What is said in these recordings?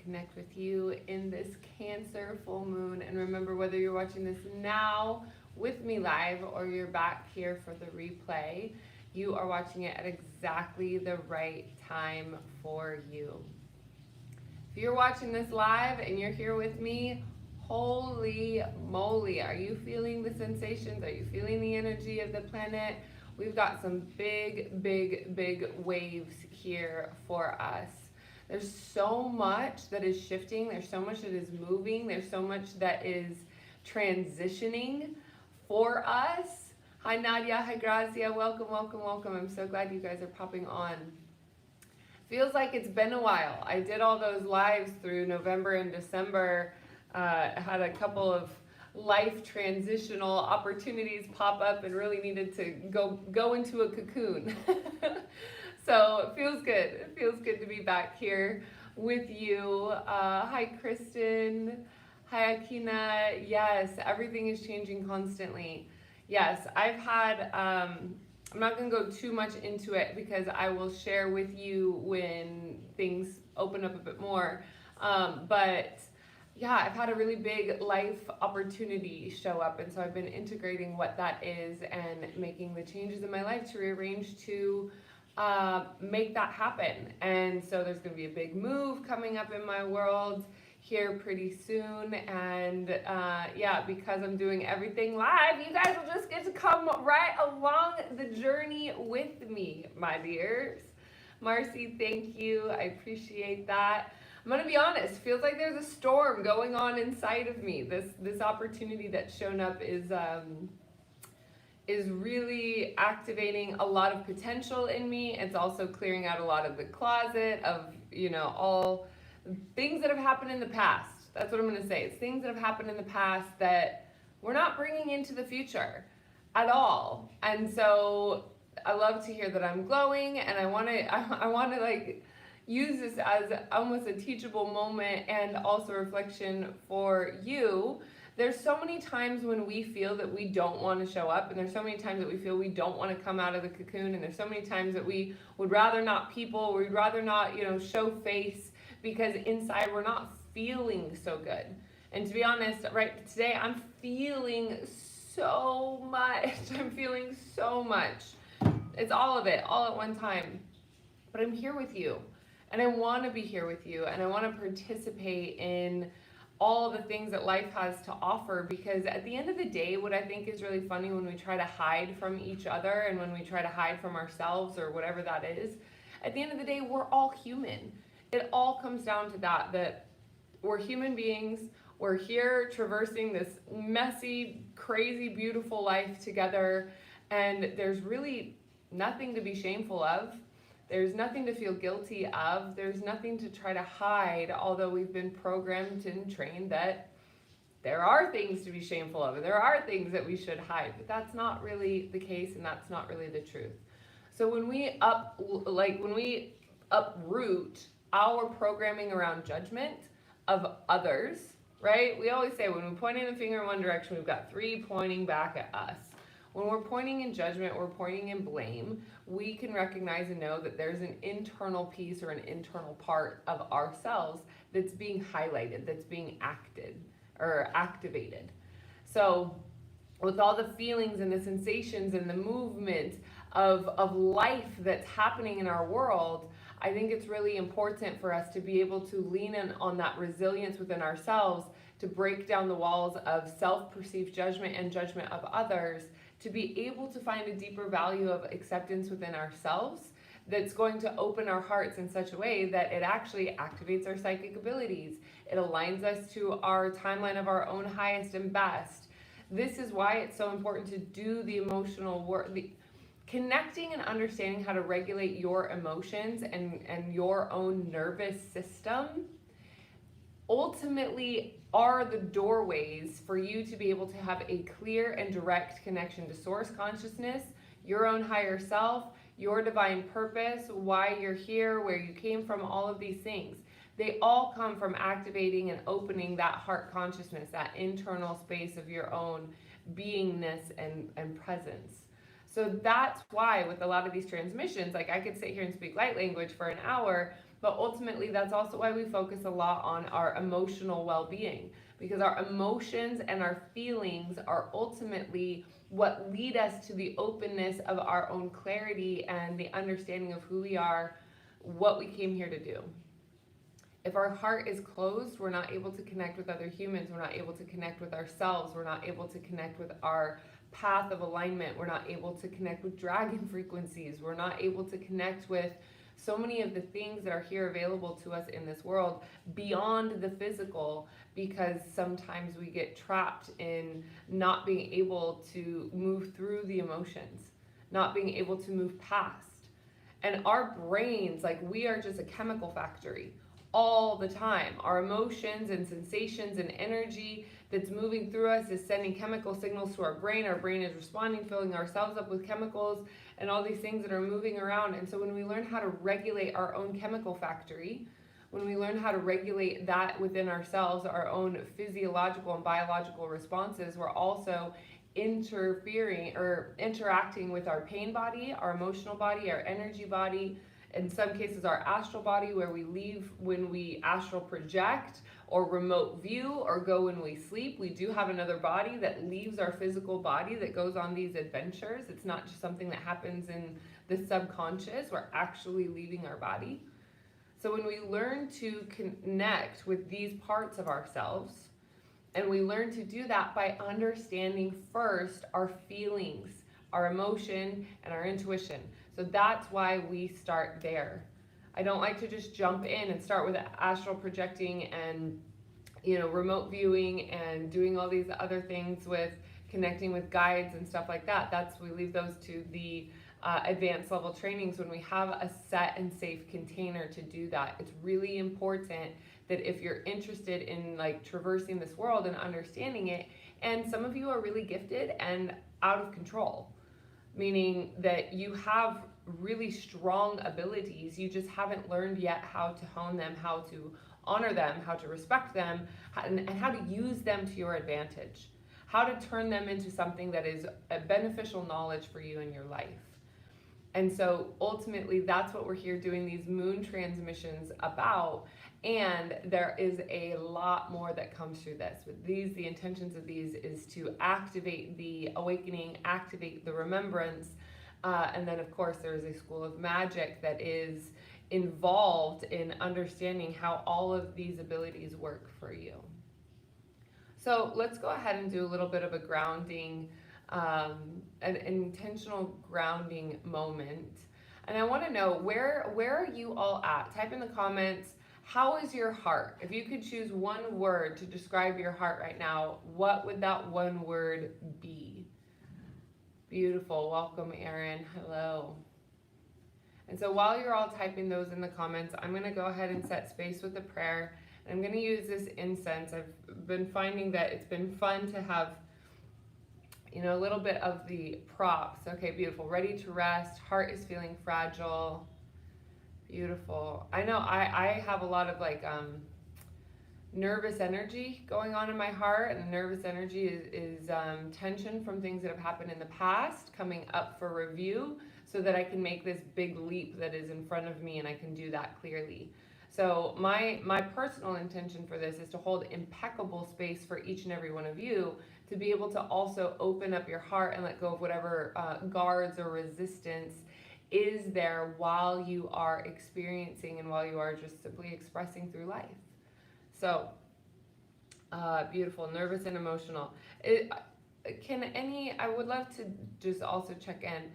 connect with you in this Cancer full moon. And remember, whether you're watching this now with me live or you're back here for the replay, you are watching it at exactly the right time for you. If you're watching this live and you're here with me, holy moly, are you feeling the sensations? Are you feeling the energy of the planet? We've got some big waves here for us. There's so much that is shifting. There's so much that is moving. There's so much that is transitioning for us. Hi Nadia, hi Grazia, welcome. I'm so glad you guys are popping on. Feels like it's been a while. I did all those lives through November and December. Had a couple of life transitional opportunities pop up and really needed to go into a cocoon. So it feels good. It feels good to be back here with you. Hi Kristen. Hi Akina. Yes, everything is changing constantly. Yes, I've had, I'm not going to go too much into it because I will share with you when things open up a bit more. But yeah, I've had a really big life opportunity show up, and so I've been integrating what that is and making the changes in my life to rearrange to make that happen. And so there's going to be a big move coming up in my world here pretty soon, and yeah, because I'm doing everything live, you guys will just get to come right along the journey with me, my dears. Marcy, thank you. I appreciate that. I'm gonna be honest, feels like there's a storm going on inside of me. This opportunity that's shown up is really activating a lot of potential in me. It's also clearing out a lot of the closet of, you know, all things that have happened in the past. That's what I'm going to say. It's things that have happened in the past that we're not bringing into the future at all. And so I love to hear that I'm glowing, and I want to like use this as almost a teachable moment and also reflection for you. There's so many times when we feel that we don't want to show up, and there's so many times that we feel we don't want to come out of the cocoon, and there's so many times that we would rather not people, we'd rather not, you know, show face, because inside we're not feeling so good. And to be honest, right today I'm feeling so much. I'm feeling so much. It's all of it, all at one time. But I'm here with you, and I want to be here with you, and I want to participate in all the things that life has to offer, because at the end of the day, what I think is really funny when we try to hide from each other and when we try to hide from ourselves or whatever that is, at the end of the day, we're all human. It all comes down to that we're human beings. We're here traversing this messy, crazy, beautiful life together, and there's really nothing to be shameful of. There's nothing to feel guilty of. There's nothing to try to hide, although we've been programmed and trained that there are things to be shameful of, and there are things that we should hide, but that's not really the case, and that's not really the truth. So when we uproot our programming around judgment of others, right? We always say when we're pointing the finger in one direction, we've got three pointing back at us. When we're pointing in judgment, we're pointing in blame, we can recognize and know that there's an internal piece or an internal part of ourselves that's being highlighted, that's being acted or activated. So with all the feelings and the sensations and the movement of life that's happening in our world, I think it's really important for us to be able to lean in on that resilience within ourselves, to break down the walls of self-perceived judgment and judgment of others, to be able to find a deeper value of acceptance within ourselves that's going to open our hearts in such a way that it actually activates our psychic abilities. It aligns us to our timeline of our own highest and best. This is why it's so important to do the emotional work, connecting and understanding how to regulate your emotions and your own nervous system ultimately are the doorways for you to be able to have a clear and direct connection to source consciousness, your own higher self, your divine purpose, why you're here, where you came from, all of these things. They all come from activating and opening that heart consciousness, that internal space of your own beingness and presence. So that's why with a lot of these transmissions, like I could sit here and speak light language for an hour, But ultimately, that's also why we focus a lot on our emotional well-being, because our emotions and our feelings are ultimately what lead us to the openness of our own clarity and the understanding of who we are, what we came here to do. If our heart is closed, we're not able to connect with other humans, we're not able to connect with ourselves, we're not able to connect with our path of alignment, we're not able to connect with dragon frequencies, we're not able to connect with so many of the things that are here available to us in this world beyond the physical, because sometimes we get trapped in not being able to move through the emotions, not being able to move past. And our brains, like, we are just a chemical factory all the time. Our emotions and sensations and energy that's moving through us is sending chemical signals to our brain. Our brain is responding, filling ourselves up with chemicals and all these things that are moving around. And so when we learn how to regulate our own chemical factory, when we learn how to regulate that within ourselves, our own physiological and biological responses, we're also interfering or interacting with our pain body, our emotional body, our energy body, in some cases our astral body, where we leave when we astral project or remote view or go when we sleep. We do have another body that leaves our physical body that goes on these adventures. It's not just something that happens in the subconscious. We're actually leaving our body. So when we learn to connect with these parts of ourselves, and we learn to do that by understanding first our feelings, our emotion, and our intuition. So that's why we start there. I don't like to just jump in and start with astral projecting and, remote viewing and doing all these other things with connecting with guides and stuff like that. We leave those to the advanced level trainings when we have a set and safe container to do that. It's really important that if you're interested in traversing this world and understanding it, and some of you are really gifted and out of control, meaning that you have really strong abilities, you just haven't learned yet how to hone them, how to honor them, how to respect them, and how to use them to your advantage, how to turn them into something that is a beneficial knowledge for you in your life. And so ultimately that's what we're here doing these moon transmissions about. And there is a lot more that comes through this. With these, the intentions of these is to activate the awakening, activate the remembrance, and then of course there's a school of magic that is involved in understanding how all of these abilities work for you. So let's go ahead and do a little bit of a grounding, an intentional grounding moment. And I want to know, where are you all at? Type in the comments, how is your heart? If you could choose one word to describe your heart right now, what would that one word be? Beautiful. Welcome, Erin. Hello. And so while you're all typing those in the comments, I'm going to go ahead and set space with a prayer. I'm going to use this incense. I've been finding that it's been fun to have, a little bit of the props. Okay, beautiful. Ready to rest. Heart is feeling fragile. Beautiful. I know I have a lot of nervous energy going on in my heart, and the nervous energy is tension from things that have happened in the past coming up for review, so that I can make this big leap that is in front of me, and I can do that clearly. So my personal intention for this is to hold impeccable space for each and every one of you to be able to also open up your heart and let go of whatever guards or resistance is there while you are experiencing and while you are just simply expressing through life. So, beautiful, nervous and emotional. I would love to just also check in.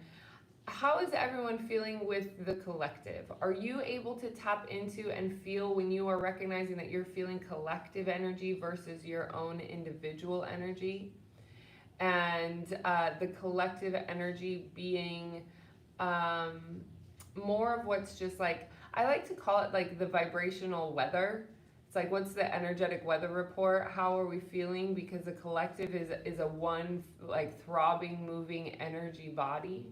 How is everyone feeling with the collective? Are you able to tap into and feel when you are recognizing that you're feeling collective energy versus your own individual energy? And the collective energy being more of what's just I like to call it the vibrational weather. It's what's the energetic weather report? How are we feeling? Because the collective is a one throbbing, moving energy body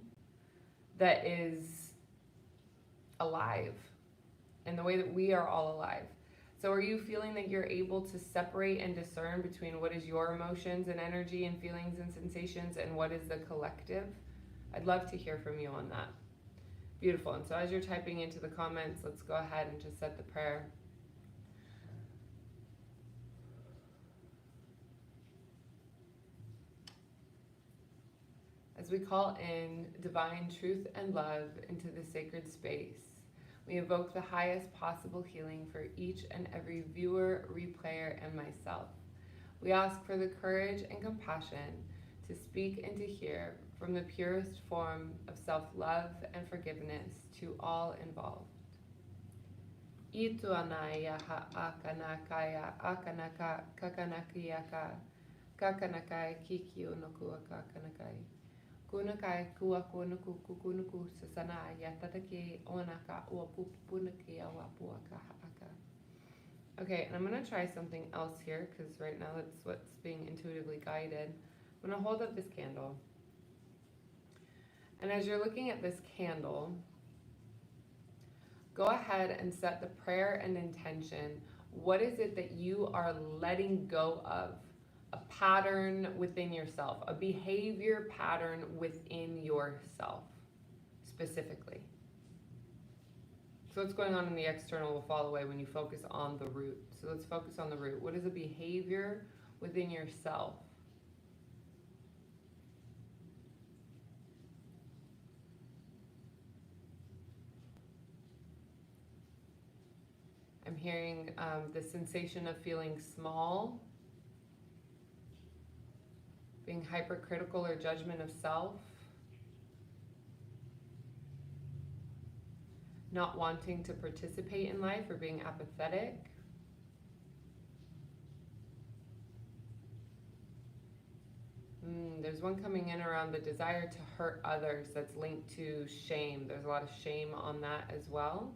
that is alive in the way that we are all alive. So are you feeling that you're able to separate and discern between what is your emotions and energy and feelings and sensations and what is the collective? I'd love to hear from you on that. Beautiful. And so as you're typing into the comments, let's go ahead and just set the prayer. As we call in divine truth and love into the sacred space, we evoke the highest possible healing for each and every viewer, replayer, and myself. We ask for the courage and compassion to speak and to hear from the purest form of self-love and forgiveness to all involved. Itu anaya ha akanakaya akanaka kakanakiaka kakanakai kikio nokua kakanakai kunakai kuakunaku kukunuku sasana yatatake onaka uapupunaki awapuaka aka. Okay, and I'm going to try something else here because right now that's what's being intuitively guided. I'm going to hold up this candle. And as you're looking at this candle, go ahead and set the prayer and intention. What is it that you are letting go of? A pattern within yourself, a behavior pattern within yourself, specifically. So what's going on in the external will fall away when you focus on the root. So let's focus on the root. What is a behavior within yourself? I'm hearing the sensation of feeling small, being hypercritical or judgment of self, not wanting to participate in life or being apathetic, there's one coming in around the desire to hurt others that's linked to shame. There's a lot of shame on that as well.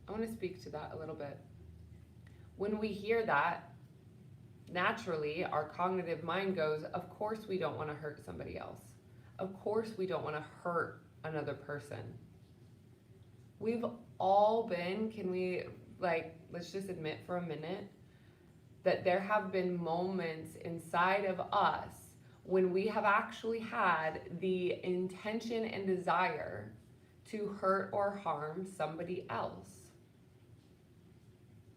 I want to speak to that a little bit. When we hear that, naturally, our cognitive mind goes, of course we don't want to hurt somebody else. Of course we don't want to hurt another person. We've all been, let's just admit for a minute, that there have been moments inside of us when we have actually had the intention and desire to hurt or harm somebody else.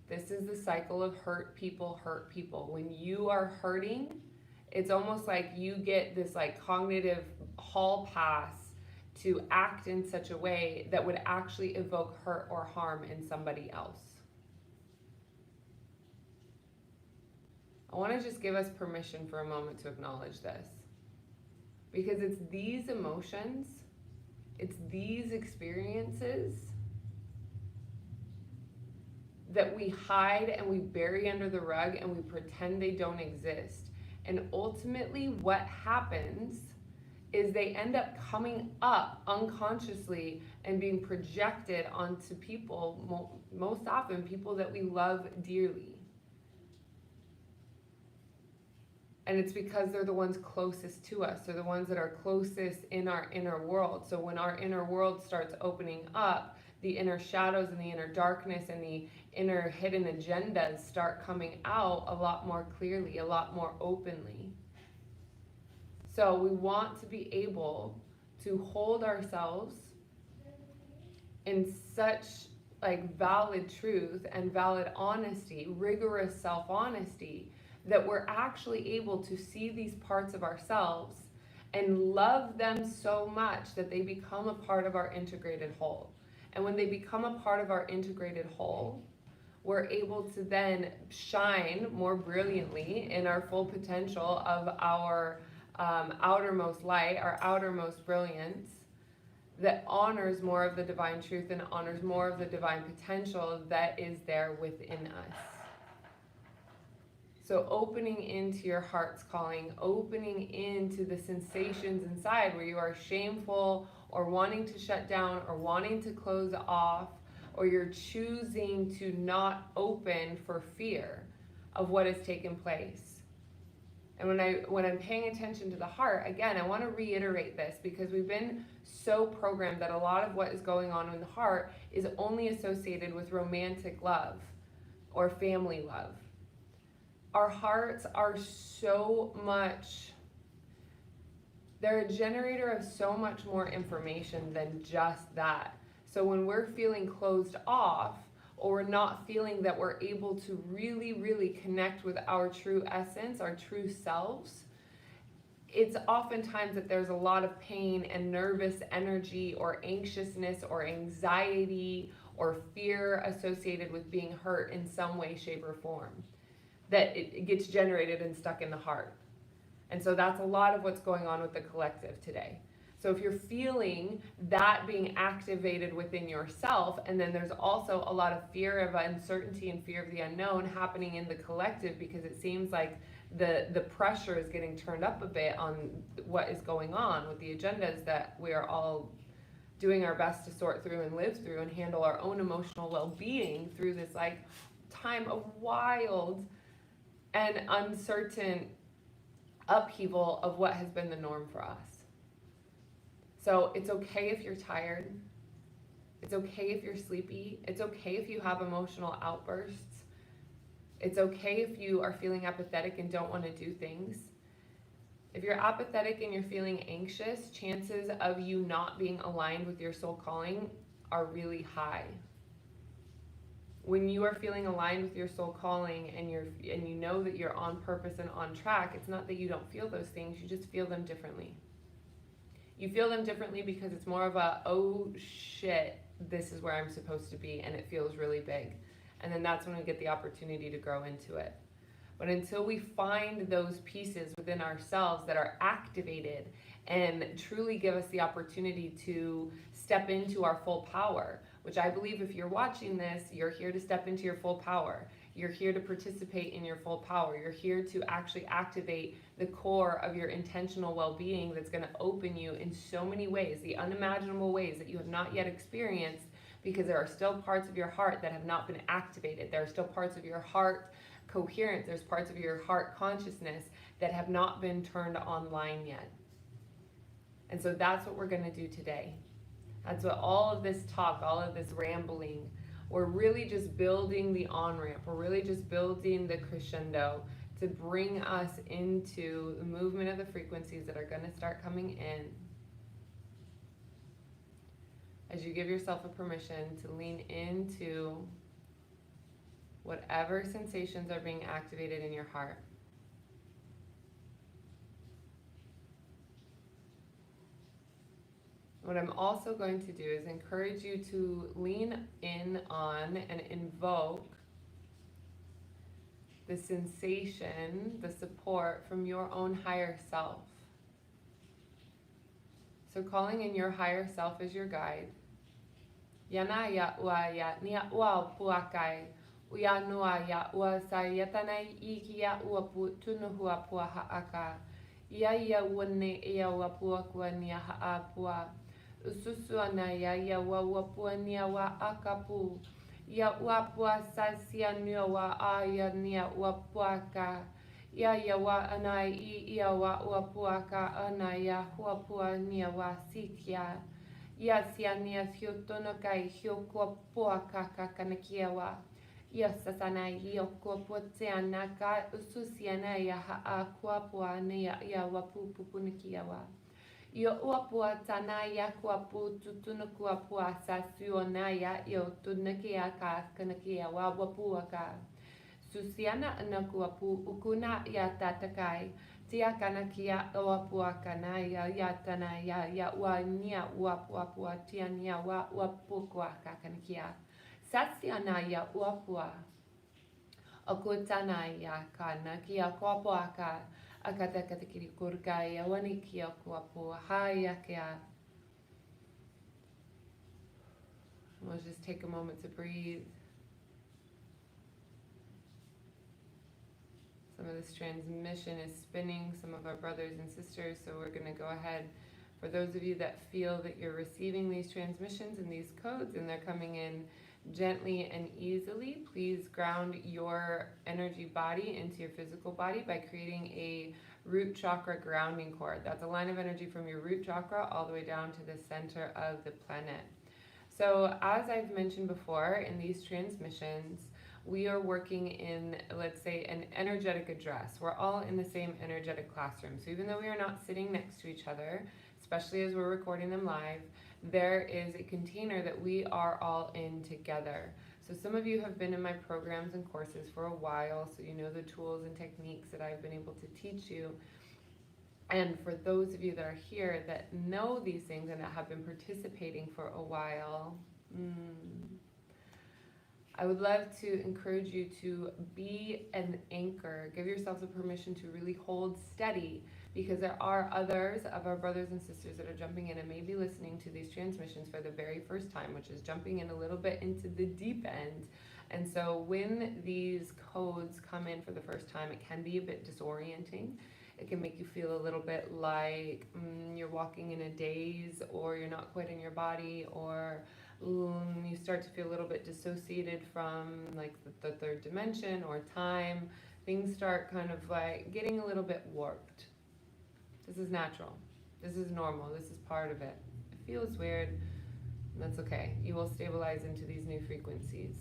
This is the cycle of hurt people, hurt people. When you are hurting, it's almost like you get this cognitive hall pass to act in such a way that would actually evoke hurt or harm in somebody else. I want to just give us permission for a moment to acknowledge this. Because it's these emotions, it's these experiences that we hide and we bury under the rug and we pretend they don't exist. And ultimately what happens is they end up coming up unconsciously and being projected onto people, most often people that we love dearly. And it's because they're the ones closest to us. They're the ones that are closest in our inner world. So when our inner world starts opening up, the inner shadows and the inner darkness and the inner hidden agendas start coming out a lot more clearly, a lot more openly. So we want to be able to hold ourselves in such valid truth and valid honesty, rigorous self-honesty, that we're actually able to see these parts of ourselves and love them so much that they become a part of our integrated whole. And when they become a part of our integrated whole, we're able to then shine more brilliantly in our full potential of our outermost light, our outermost brilliance, that honors more of the divine truth and honors more of the divine potential that is there within us. So opening into your heart's calling, opening into the sensations inside where you are shameful or wanting to shut down or wanting to close off, or you're choosing to not open for fear of what has taken place. And when I'm paying attention to the heart, again, I want to reiterate this because we've been so programmed that a lot of what is going on in the heart is only associated with romantic love or family love. Our hearts are so much they're a generator of so much more information than just that. So when we're feeling closed off, or we're not feeling that we're able to really, really connect with our true essence, our true selves, it's oftentimes that there's a lot of pain and nervous energy or anxiousness or anxiety or fear associated with being hurt in some way, shape, or form that it gets generated and stuck in the heart. And so that's a lot of what's going on with the collective today. So if you're feeling that being activated within yourself, and then there's also a lot of fear of uncertainty and fear of the unknown happening in the collective, because it seems like the pressure is getting turned up a bit on what is going on with the agendas that we are all doing our best to sort through and live through and handle our own emotional well-being through this like time of wild and uncertain upheaval of what has been the norm for us. So it's okay if you're tired. It's okay if you're sleepy. It's okay if you have emotional outbursts. It's okay if you are feeling apathetic and don't want to do things. If you're apathetic and you're feeling anxious, chances of you not being aligned with your soul calling are really high. When you are feeling aligned with your soul calling and you know that you're on purpose and on track, it's not that you don't feel those things, you just feel them differently. You feel them differently because it's more of a, oh shit, this is where I'm supposed to be, and it feels really big. And then that's when we get the opportunity to grow into it. But until we find those pieces within ourselves that are activated and truly give us the opportunity to step into our full power, which I believe if you're watching this, you're here to step into your full power. You're here to participate in your full power. You're here to actually activate the core of your intentional well-being that's going to open you in so many ways, the unimaginable ways that you have not yet experienced, because there are still parts of your heart that have not been activated. There are still parts of your heart coherence. There's parts of your heart consciousness that have not been turned online yet. And so that's what we're going to do today. That's what all of this talk, all of this rambling, we're really just building the on-ramp. We're really just building the crescendo to bring us into the movement of the frequencies that are going to start coming in. As you give yourself a permission to lean into whatever sensations are being activated in your heart. What I'm also going to do is encourage you to lean in on and invoke the sensation, the support from your own higher self. So calling in your higher self as your guide. Yana ya ua ya nia ua puakai. Uya nua ya ua sayatana iki ya ua pu tunuhua pua haaka. Ia wane ia ua puakua nia haapua. Ususuana ya wapua nia wa akapu. Ya wapua sasia nia wa aya nia wapuaka. Ya wa anai ia wa wapuaka anaya wapua nia wa sitia. Ya sia nia hiotonokai hiokua puaka kakanakia wa. Ya sasana hiokua puteanaka ususiana ya haakuapua nia ya wapupunikia wa. Yo uapua tanaya kuapu tutunukua pua sasuonaya yo tunakia ka kanakia wapuaka. Susiana anakuapu ukuna ya tatakai. Tia kanakia uapua kanaya ya tanaya ya wania uapua tiania wapukua kakanakia. Sasianaya uapua. Okutanaya kanakia kuapuaka. Akatakatakiri kurkaya wanikia kuapua hayakia. We'll just take a moment to breathe. Some of this transmission is spinning, some of our brothers and sisters, so we're going to go ahead. For those of you that feel that you're receiving these transmissions and these codes and they're coming in gently and easily, please ground your energy body into your physical body by creating a root chakra grounding cord. That's a line of energy from your root chakra all the way down to the center of the planet. So as I've mentioned before in these transmissions, we are working in, let's say, an energetic address. We're all in the same energetic classroom. So even though we are not sitting next to each other, especially as we're recording them live, there is a container that we are all in together. So some of you have been in my programs and courses for a while, so you know the tools and techniques that I've been able to teach you. And for those of you that are here that know these things and that have been participating for a while, I would love to encourage you to be an anchor. Give yourselves the permission to really hold steady, because there are others of our brothers and sisters that are jumping in and maybe listening to these transmissions for the very first time, which is jumping in a little bit into the deep end. And so when these codes come in for the first time, it can be a bit disorienting. It can make you feel a little bit like you're walking in a daze, or you're not quite in your body, or you start to feel a little bit dissociated from like the third dimension or time. Things start kind of like getting a little bit warped. This is natural. This is normal. This is part of it. It feels weird. That's okay. You will stabilize into these new frequencies.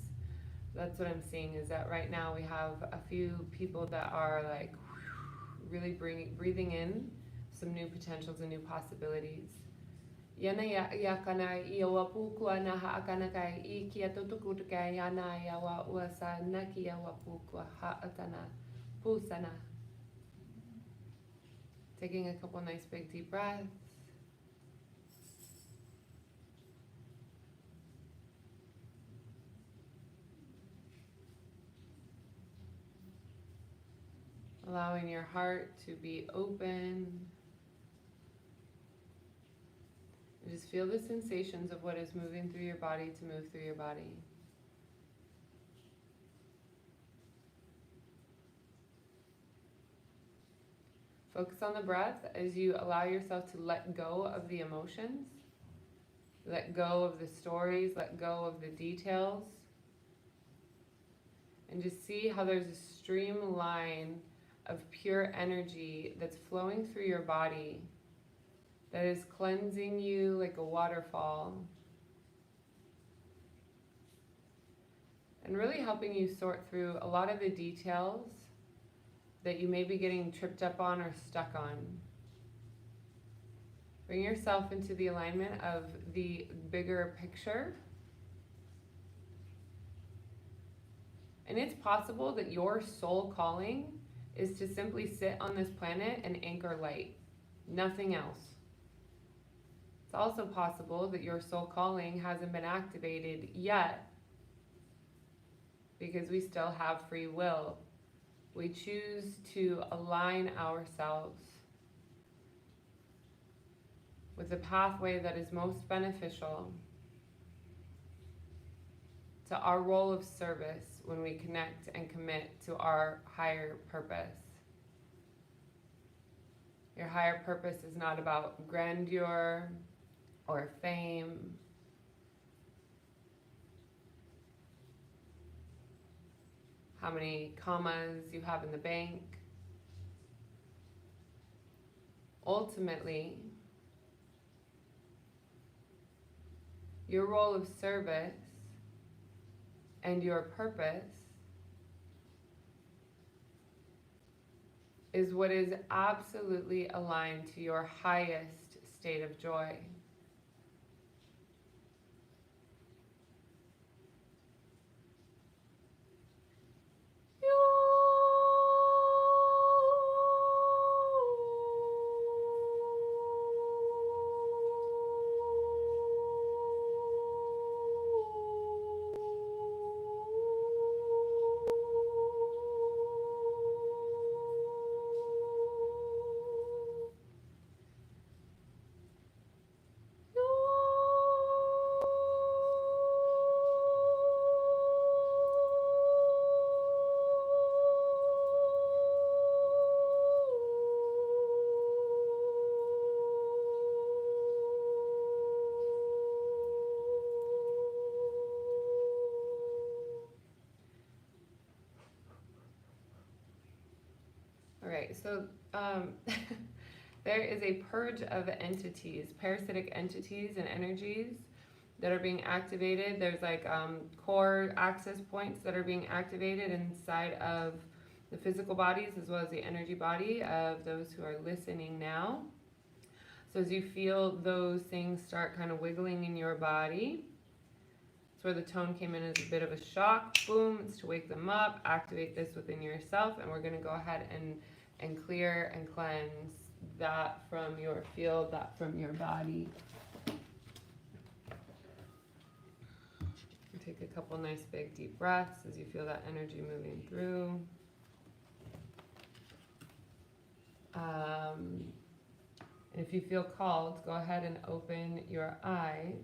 That's what I'm seeing, is that right now we have a few people that are like really breathing in some new potentials and new possibilities. Yana ya kana ia wapuku ana haakana kai I kia tutuku kai yana ya wa uasa naki ya wapuku haatana pusana. Taking a couple nice big deep breaths. Allowing your heart to be open. And just feel the sensations of what is moving through your body to move through your body. Focus on the breath as you allow yourself to let go of the emotions, let go of the stories, let go of the details, and just see how there's a streamline of pure energy that's flowing through your body, that is cleansing you like a waterfall, and really helping you sort through a lot of the details that you may be getting tripped up on or stuck on. Bring yourself into the alignment of the bigger picture. And it's possible that your soul calling is to simply sit on this planet and anchor light, nothing else. It's also possible that your soul calling hasn't been activated yet, because we still have free will. We choose to align ourselves with the pathway that is most beneficial to our role of service when we connect and commit to our higher purpose. Your higher purpose is not about grandeur or fame. How many commas you have in the bank. Ultimately, your role of service and your purpose is what is absolutely aligned to your highest state of joy. Alright, so there is a purge of entities, parasitic entities and energies that are being activated. There's like core access points that are being activated inside of the physical bodies as well as the energy body of those who are listening now. So as you feel those things start kind of wiggling in your body, that's where the tone came in as a bit of a shock. Boom, it's to wake them up, activate this within yourself, and we're going to go ahead and clear and cleanse that from your field, that from your body. Take a couple nice big deep breaths as you feel that energy moving through. And if you feel called, go ahead and open your eyes.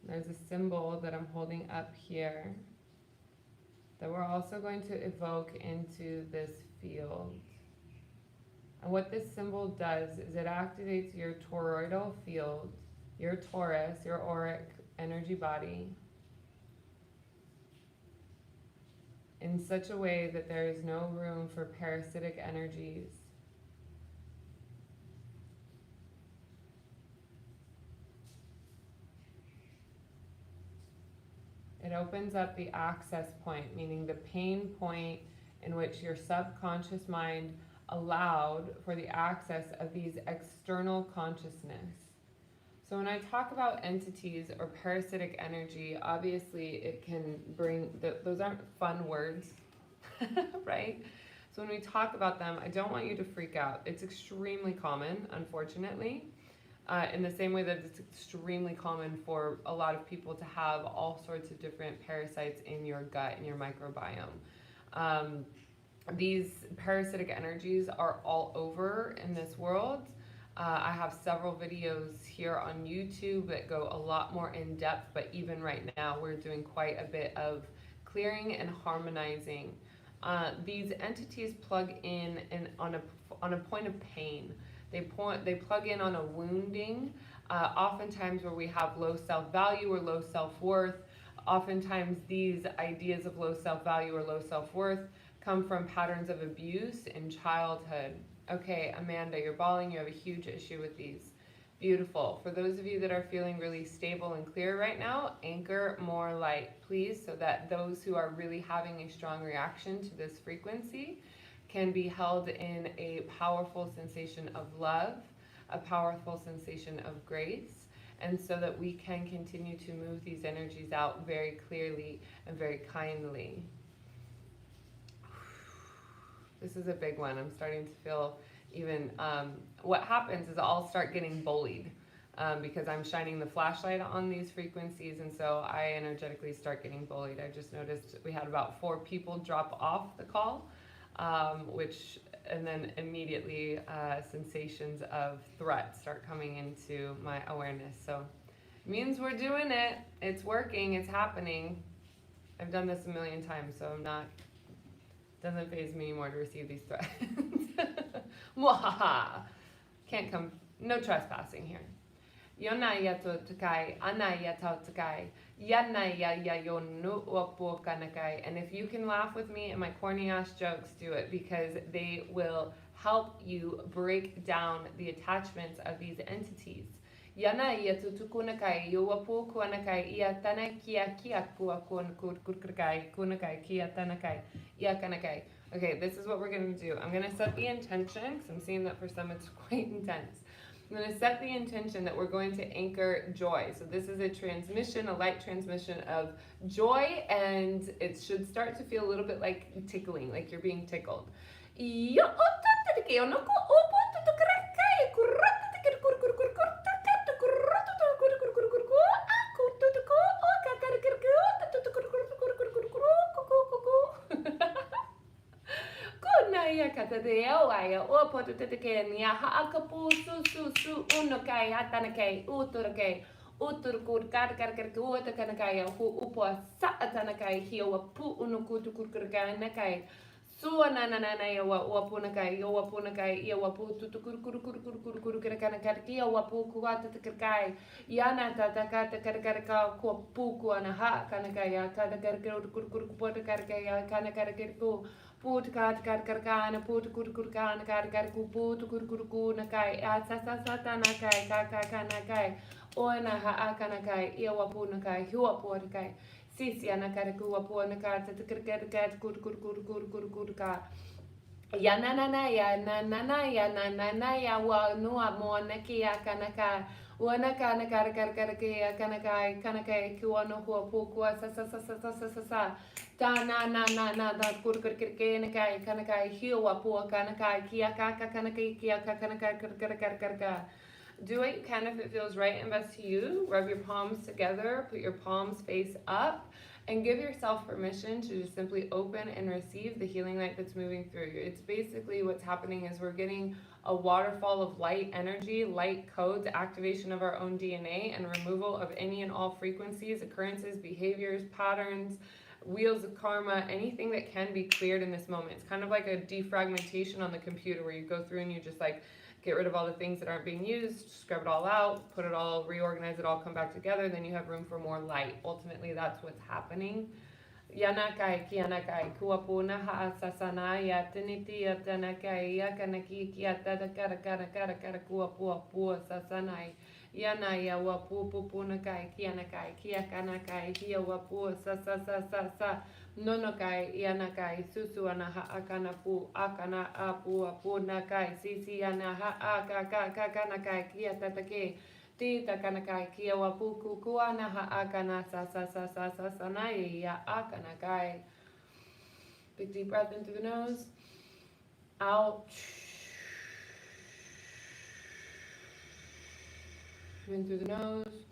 There's a symbol that I'm holding up here that we're also going to evoke into this field. And what this symbol does is it activates your toroidal field, your Taurus, your auric energy body, in such a way that there is no room for parasitic energies. It opens up the access point, meaning the pain point in which your subconscious mind allowed for the access of these external consciousness. So when I talk about entities or parasitic energy, obviously it can bring, those aren't fun words, right? So when we talk about them, I don't want you to freak out. It's extremely common, unfortunately. In the same way that it's extremely common for a lot of people to have all sorts of different parasites in your gut and your microbiome. These parasitic energies are all over in this world. I have several videos here on YouTube that go a lot more in depth, but even right now we're doing quite a bit of clearing and harmonizing. These entities plug in on a point of pain. They plug in on a wounding, oftentimes where we have low self-value or low self-worth. Oftentimes these ideas of low self-value or low self-worth come from patterns of abuse in childhood. Okay, Amanda, you're bawling, you have a huge issue with these. Beautiful. For those of you that are feeling really stable and clear right now, anchor more light, please, so that those who are really having a strong reaction to this frequency can be held in a powerful sensation of love, a powerful sensation of grace, and so that we can continue to move these energies out very clearly and very kindly. This is a big one. I'm starting to feel even, what happens is I'll start getting bullied because I'm shining the flashlight on these frequencies, and so I energetically start getting bullied. I just noticed we had about 4 people drop off the call. And then immediately sensations of threat start coming into my awareness. So it means we're doing it. It's working. It's happening. I've done this a million times, so doesn't faze me anymore to receive these threats. Mwahaha. Can't come, no trespassing here. Yona yato takai, ana yato takai, yana ya yonu wapo kanakai. And if you can laugh with me and my corny ass jokes, do it, because they will help you break down the attachments of these entities. Yana yato tukunakai, yowapo kuanakai, iatana kia kia kuakunakai, kunakai, kia tanakai, iakanakai. Okay, this is what we're going to do. I'm going to set the intention, because I'm seeing that for some it's quite intense. I'm going to set the intention that we're going to anchor joy. So this is a transmission, a light transmission of joy, and it should start to feel a little bit like tickling, like you're being tickled. Put kat karkana put kurkurkan kar ku put kurkurku nakai at sasata nakai kakanakai Oana ha'akanakai, iawapunakai, huapuanakai, sisianakai, kuapuanakai, tatakakai, kurkurkurkurkurkurka. Ya na na na ya na na na ya na na na ya wa no mo na ki ya kanaka wa na kana kara kara kara ki ya kanaka kanaka ki wa no ho pu ku sa sa sa sa sa sa sa sa ta na da kur kur kur ki na kai kanaka hi wa pu kanaka ki ya ka ka kanaka ki ya ka kanaka kara kara kara kara kara. Do what you can if it feels right and best to you. Rub your palms together, put your palms face up, and give yourself permission to just simply open and receive the healing light that's moving through you. It's basically what's happening is we're getting a waterfall of light energy, light codes, activation of our own DNA, and removal of any and all frequencies, occurrences, behaviors, patterns, wheels of karma, anything that can be cleared in this moment. It's kind of like a defragmentation on the computer where you go through and you just like get rid of all the things that aren't being used, scrub it all out, put it all, reorganize it all, come back together, then you have room for more light. Ultimately, that's what's happening. Yanakai, kianakai, kuapuna haasasana, yatiniti, yatanakai, yakanaki, kiatadakara, kuapua, sasanai. Yana ya wapu pupunakai, kianakai, kiakanakai, hia wapu, sa. Nonokai, Yanakai, Susuana Akanapu, Akana Apu, Apunakai, Sisiana Akanakai, Kia Tatake, Tita Kanakai, Kia Wapu, Kuana Akana, Sasanai, Akanakai. Big deep breath in through the nose, out, in through the nose.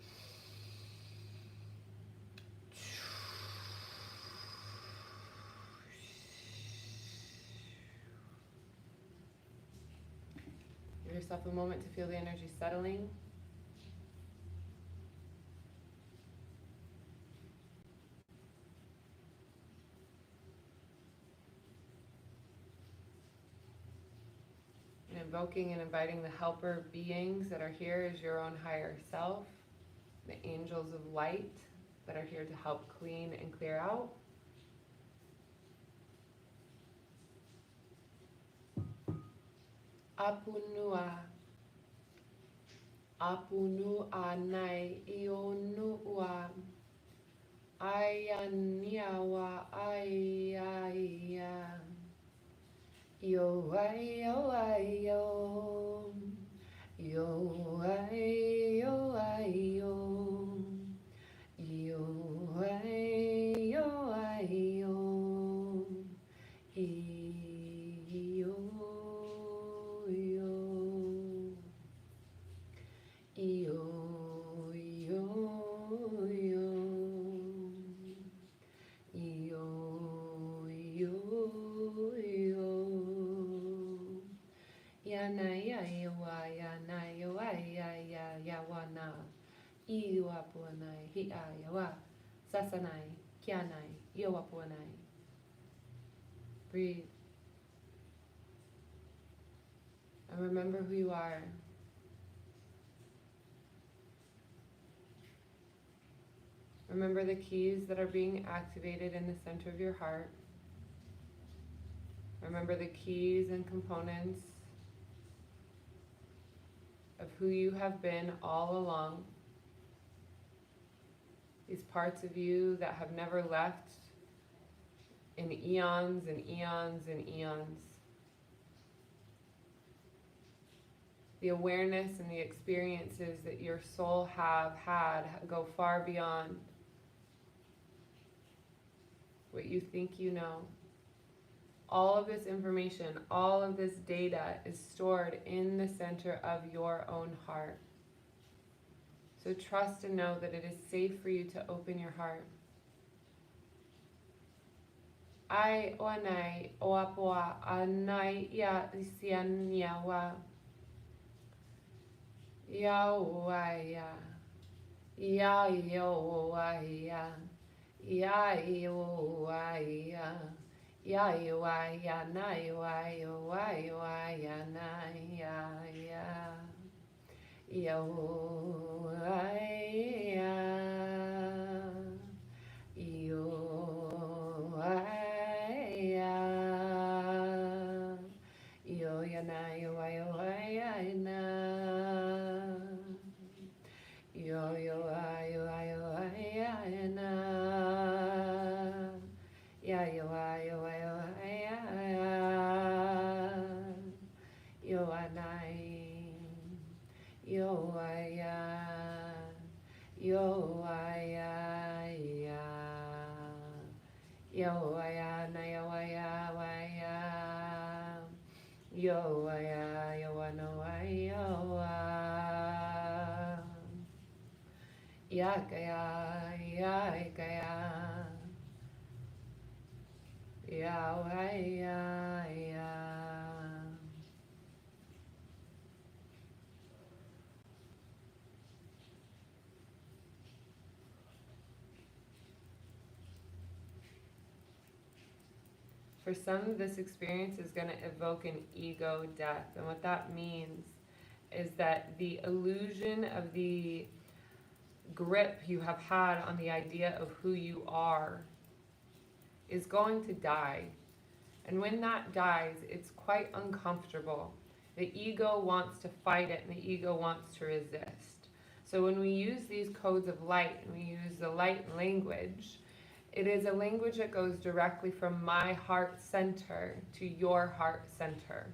Give yourself a moment to feel the energy settling. And invoking and inviting the helper beings that are here as your own higher self, the angels of light that are here to help clean and clear out. Apunua. Apunu anai ionua. Ayaniawa ayaya. Yo ayo ayo. Yo ayo ayo. Yo ayo ayo. Iwapuanai, hi'ayawa, sasanai, kianai, iwapuanai. Breathe. And remember who you are. Remember the keys that are being activated in the center of your heart. Remember the keys and components of who you have been all along. These parts of you that have never left in eons and eons and eons. The awareness and the experiences that your soul have had go far beyond what you think you know. All of this information, all of this data is stored in the center of your own heart. So trust and know that it is safe for you to open your heart. Ai oanai oapoa anai ya isianiawa. Yaoaya. Yaoaya. Yaoaya. Yaoaya na yaoaya na ya. Yo-ai-ya, yo-ai-ya, yo-ya-na, yo-ai-ya-na, yo-ya-na, yo-ya-na, For some, this experience is going to evoke an ego death. And what that means is that the illusion of the grip you have had on the idea of who you are is going to die. And when that dies, it's quite uncomfortable. The ego wants to fight it and the ego wants to resist. So when we use these codes of light and we use the light language, it is a language that goes directly from my heart center to your heart center.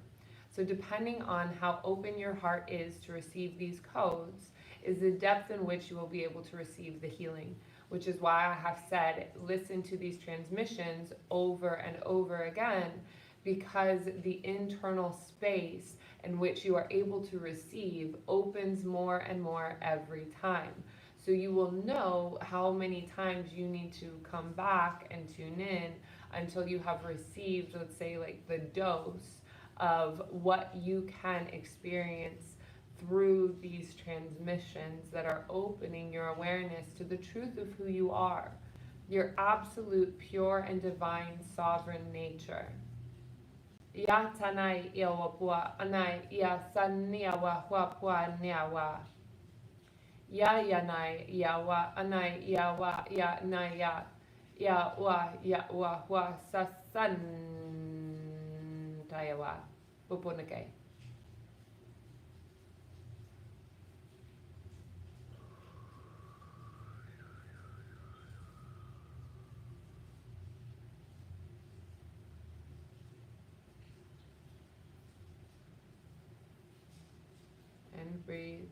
So depending on how open your heart is to receive these codes is the depth in which you will be able to receive the healing, which is why I have said listen to these transmissions over and over again, because the internal space in which you are able to receive opens more and more every time. So you will know how many times you need to come back and tune in until you have received, let's say, like the dose of what you can experience through these transmissions that are opening your awareness to the truth of who you are, your absolute pure and divine sovereign nature. Ya tanai ia wapua, anai ia saniawa wapua niawa. Ya yanai ia wa, anai ia wa, ya naya, ya wa sasan tayawa. Pupunake. And breathe.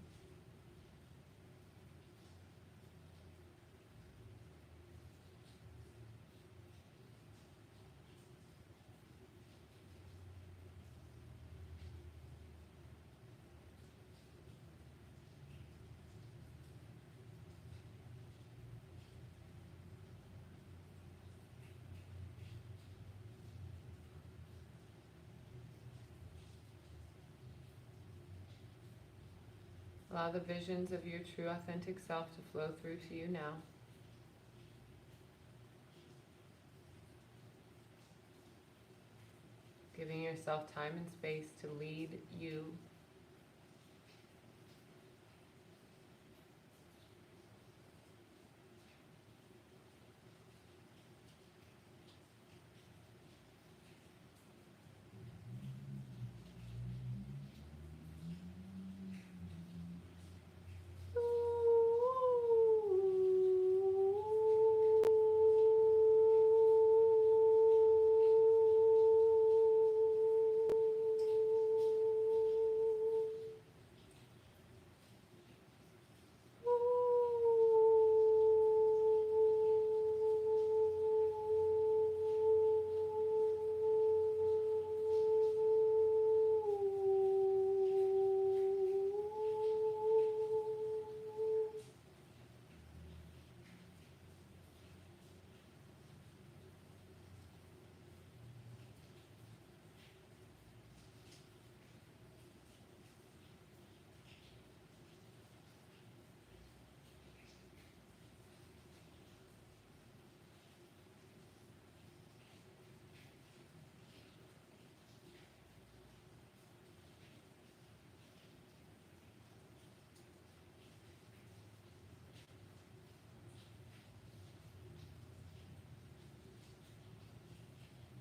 Allow the visions of your true authentic self to flow through to you now. Giving yourself time and space to lead you.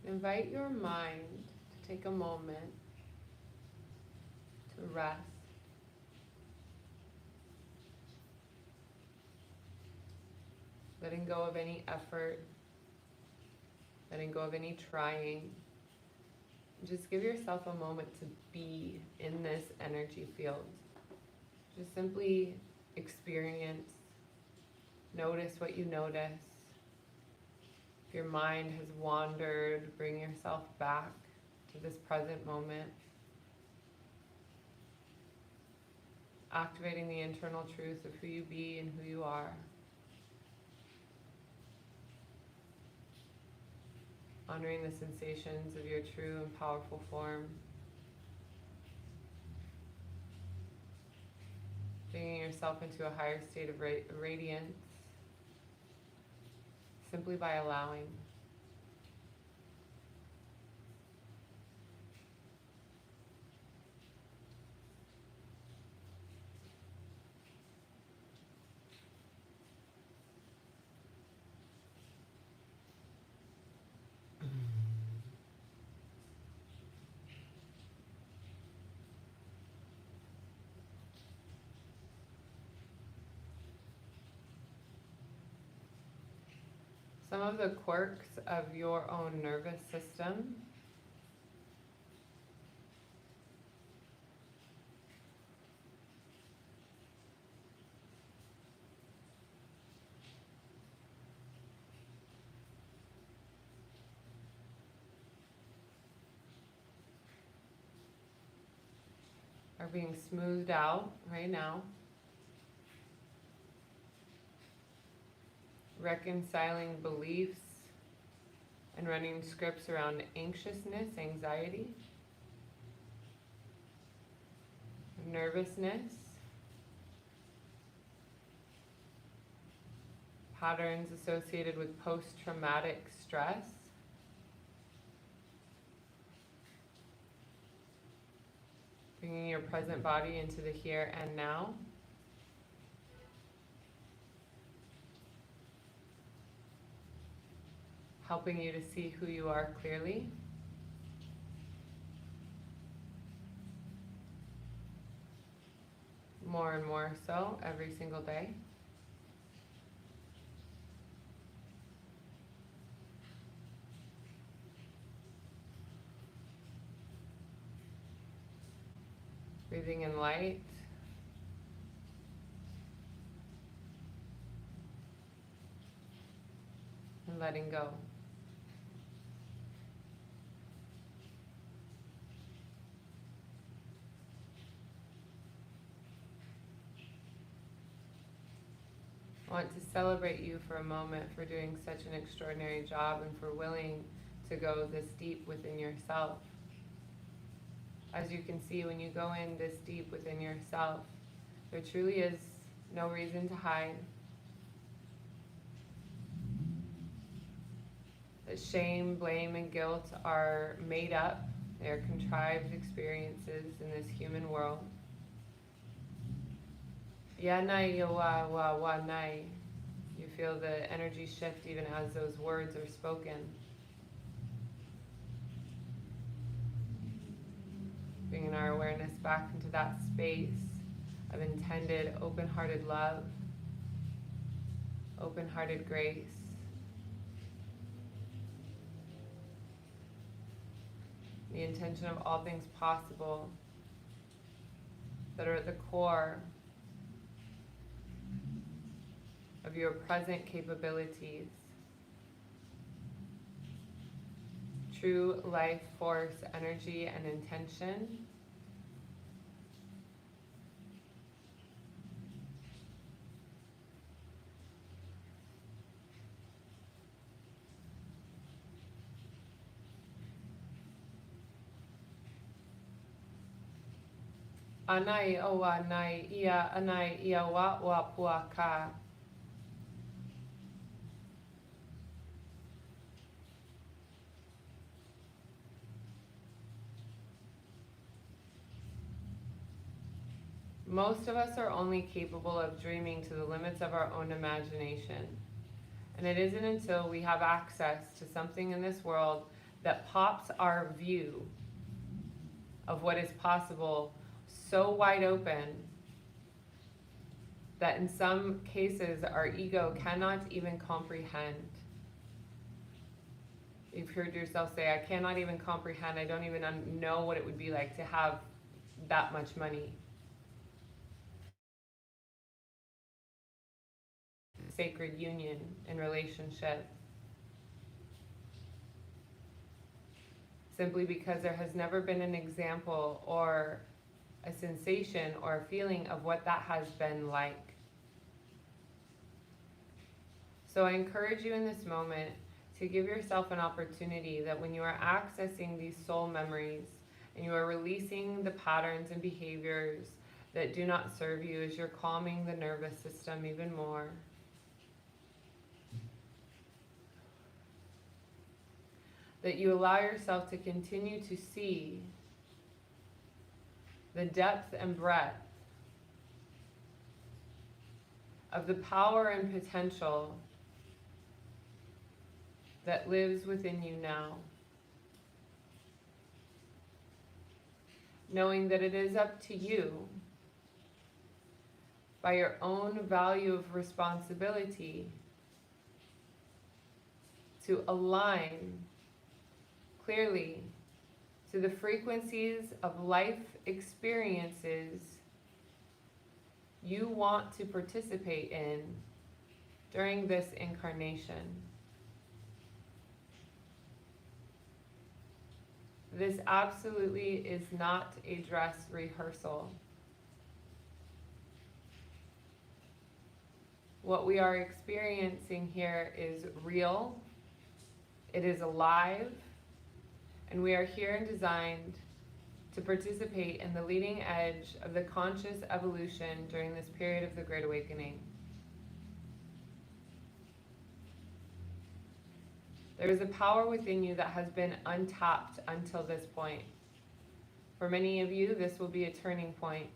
Invite your mind to take a moment to rest. Letting go of any effort letting go of any trying. Just give yourself a moment to be in this energy field. Just simply experience, notice what you notice. If your mind has wandered, bring yourself back to this present moment. Activating the internal truth of who you be and who you are. Honoring the sensations of your true and powerful form. Bringing yourself into a higher state of radiance simply by allowing. Some of the quirks of your own nervous system are being smoothed out right now. Reconciling beliefs and running scripts around anxiousness, anxiety, nervousness, patterns associated with post-traumatic stress, bringing your present body into the here and now. Helping you to see who you are clearly. More and more so every single day. Breathing in light. And letting go. I want to celebrate you for a moment for doing such an extraordinary job and for willing to go this deep within yourself. As you can see, when you go in this deep within yourself, there truly is no reason to hide. That shame, blame, and guilt are made up. They are contrived experiences in this human world. Yanai yawa wa wa nai. You feel the energy shift even as those words are spoken. Bringing our awareness back into that space of intended, open-hearted love, open-hearted grace. The intention of all things possible that are at the core of your present capabilities. True life force, energy, and intention. Anai owa nai ia anai ia wa wa puaka. Most of us are only capable of dreaming to the limits of our own imagination. And it isn't until we have access to something in this world that pops our view of what is possible so wide open that in some cases our ego cannot even comprehend. You've heard yourself say, I cannot even comprehend, I don't even know what it would be like to have that much money. Sacred union and relationship. Simply because there has never been an example or a sensation or a feeling of what that has been like. So I encourage you in this moment to give yourself an opportunity that when you are accessing these soul memories and you are releasing the patterns and behaviors that do not serve you, as you're calming the nervous system even more, that you allow yourself to continue to see the depth and breadth of the power and potential that lives within you now. Knowing that it is up to you, by your own value of responsibility, to align clearly to the frequencies of life experiences you want to participate in during this incarnation. This absolutely is not a dress rehearsal. What we are experiencing here is real, it is alive, and we are here and designed to participate in the leading edge of the conscious evolution during this period of the Great Awakening. There is a power within you that has been untapped until this point. For many of you, this will be a turning point,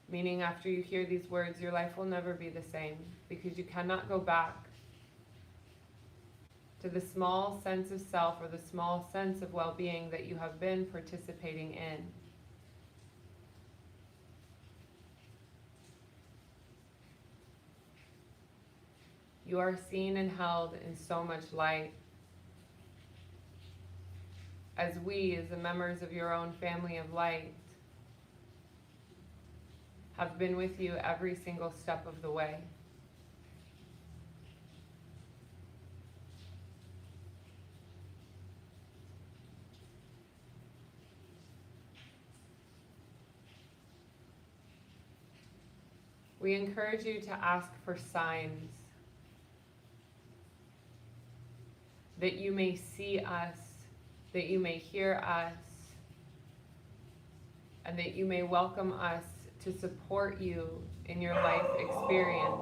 meaning after you hear these words, your life will never be the same, because you cannot go back to the small sense of self or the small sense of well-being that you have been participating in. You are seen and held in so much light. As we, as the members of your own family of light, have been with you every single step of the way. We encourage you to ask for signs that you may see us, that you may hear us, and that you may welcome us to support you in your life experience.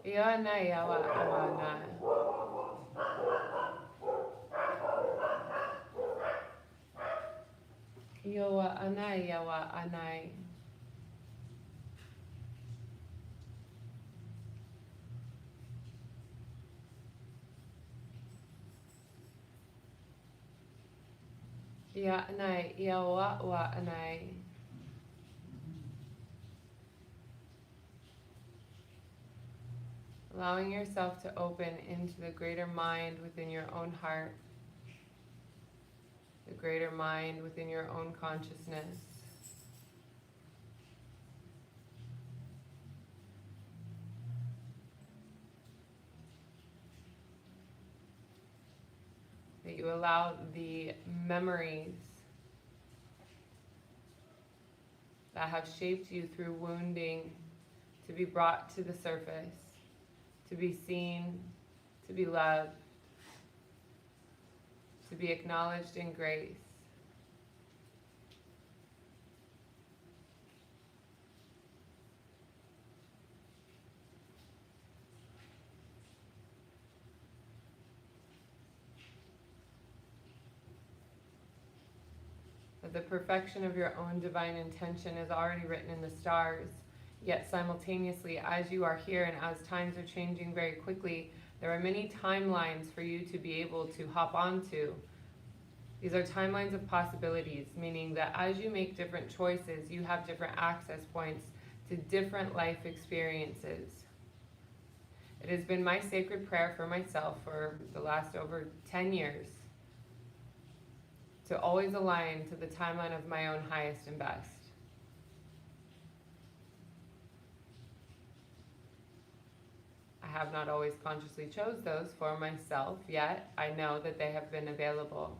Yana yawa awana. Yawa anai yawa anai. Ya anai yawa wa anai. Allowing yourself to open into the greater mind within your own heart, the greater mind within your own consciousness. That you allow the memories that have shaped you through wounding to be brought to the surface, to be seen, to be loved, to be acknowledged in grace. That the perfection of your own divine intention is already written in the stars. Yet simultaneously, as you are here and as times are changing very quickly, There are many timelines for you to be able to hop onto. These are timelines of possibilities, meaning that as you make different choices, you have different access points to different life experiences. It has been my sacred prayer for myself for the last over 10 years to always align to the timeline of my own highest and best. I have not always consciously chose those for myself, yet I know that they have been available.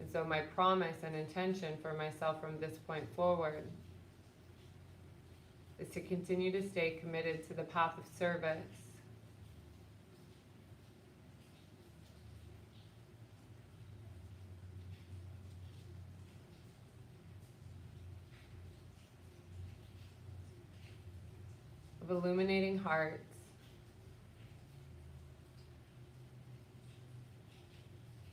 And so my promise and intention for myself from this point forward is to continue to stay committed to the path of service, of illuminating hearts,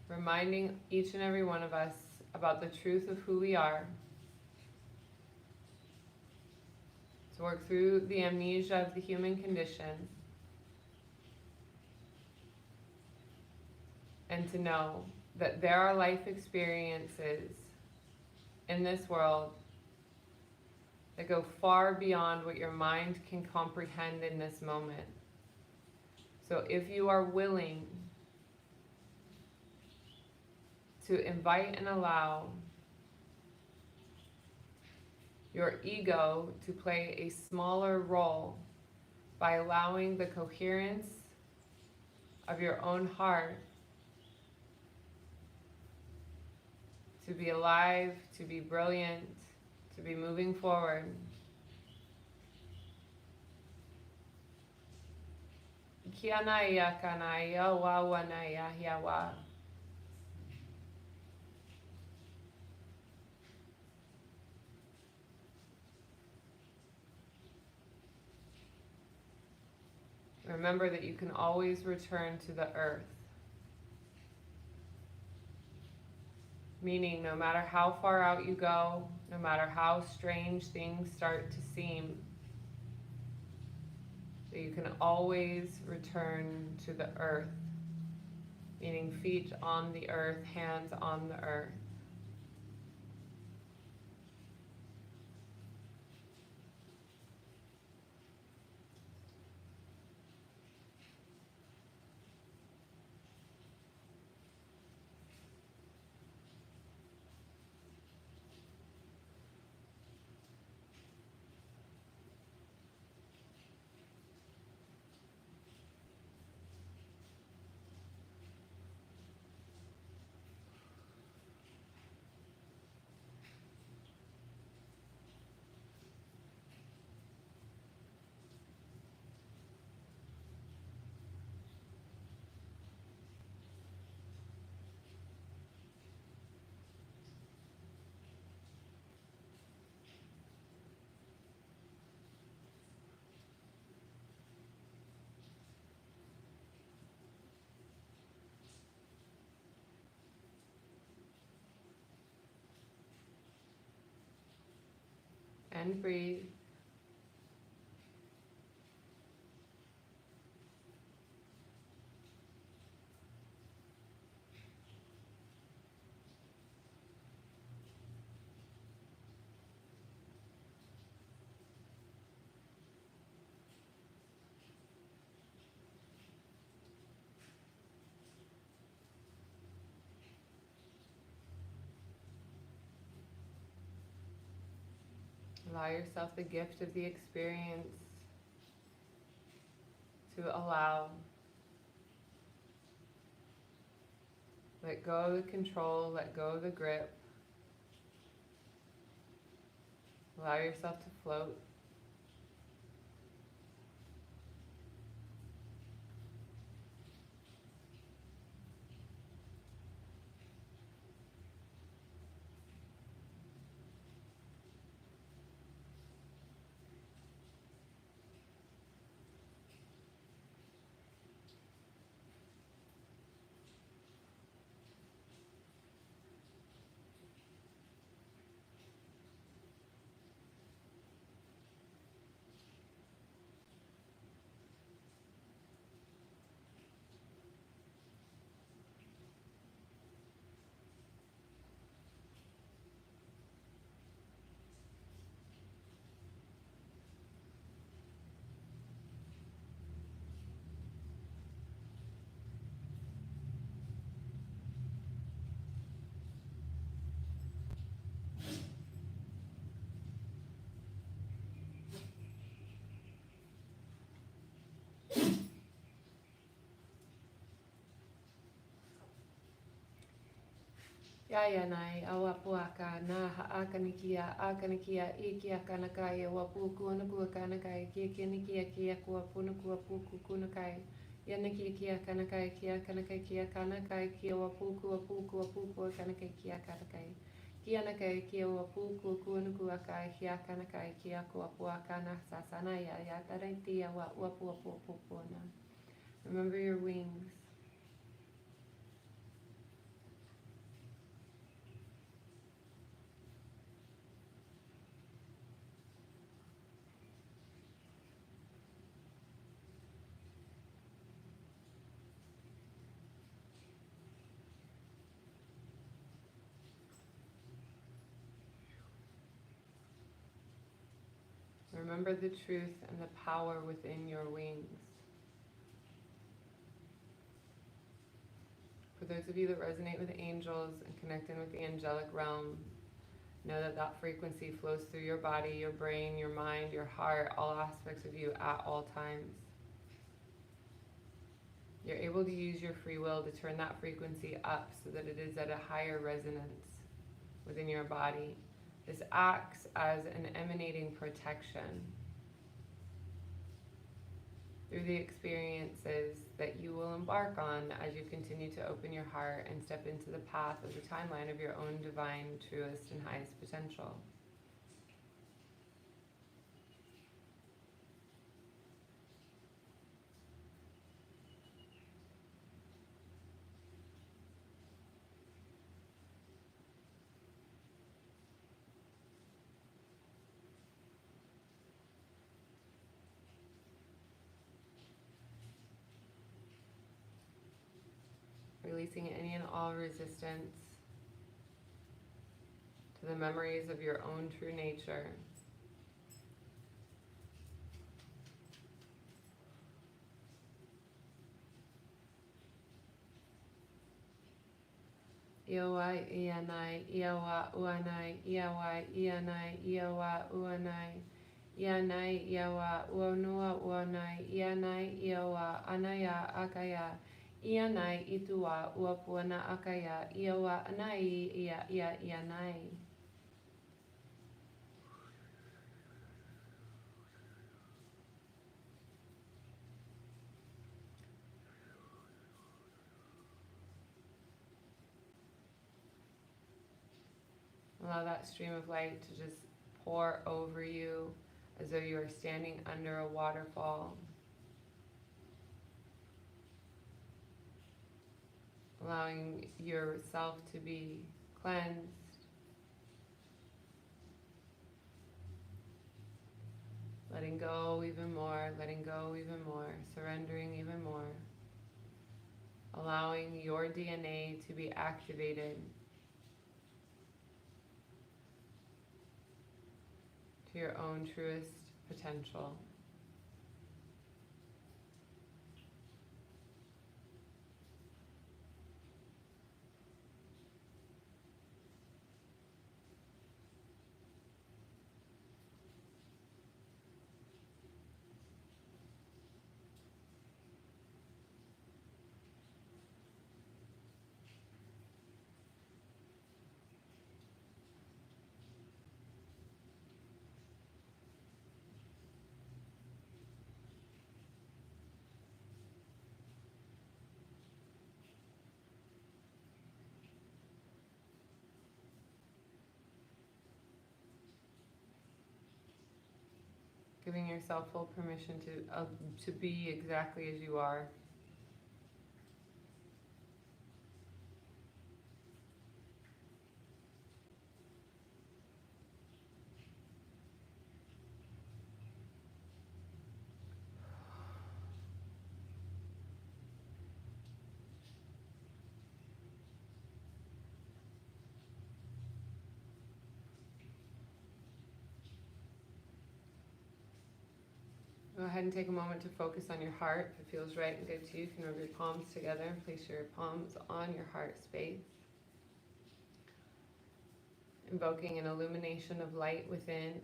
reminding each and every one of us about the truth of who we are, to work through the amnesia of the human condition, and to know that there are life experiences in this world that go far beyond what your mind can comprehend in this moment. So if you are willing to invite and allow your ego to play a smaller role by allowing the coherence of your own heart to be alive, to be brilliant, to be moving forward. Kianaya kanaya wawanaya yawa. Remember that you can always return to the earth. Meaning, no matter how far out you go, no matter how strange things start to seem, that you can always return to the earth. Meaning feet on the earth, hands on the earth. And breathe. Allow yourself the gift of the experience to allow. Let go of the control, let go of the grip. Allow yourself to float. Yayanai, Awapuaka, Naha Akanikia, Ikia Kanakai, Wapukuanaku Kanakai, Kikinikia Kia Kuapunakua Puku Kunakai, Yanakia Kia Kanakai, Kia Kanakai, Kia Kanakai, Kia Wapuku, Wapuku, Wapuku, Kanakai, Kia Kanakai. Kianakai, Kia Wapuku, Kunakuakai, Kia Kanakai, Kia Kuapuakana, Sasanaya, Yatarantia, Wapuapupuna. Remember your wings. Remember the truth and the power within your wings. For those of you that resonate with angels and connect in with the angelic realm, know that that frequency flows through your body, your brain, your mind, your heart, all aspects of you at all times. You're able to use your free will to turn that frequency up so that it is at a higher resonance within your body. This acts as an emanating protection through the experiences that you will embark on as you continue to open your heart and step into the path of the timeline of your own divine, truest, and highest potential. Releasing any and all resistance to the memories of your own true nature. Iawai ianai, iawa uanai, iawai ianai, iawa uanai, ianai iawa uanua uanai, ianai iawa anaya akaya, ianai itua uapuana akaya, iawa anai ianai. Allow that stream of light to just pour over you as though you are standing under a waterfall. Allowing yourself to be cleansed. Letting go even more, letting go even more, surrendering even more. Allowing your DNA to be activated to your own truest potential. Giving yourself full permission to be exactly as you are. Go ahead and take a moment to focus on your heart. If it feels right and good to you, you can rub your palms together and place your palms on your heart space. Invoking an illumination of light within.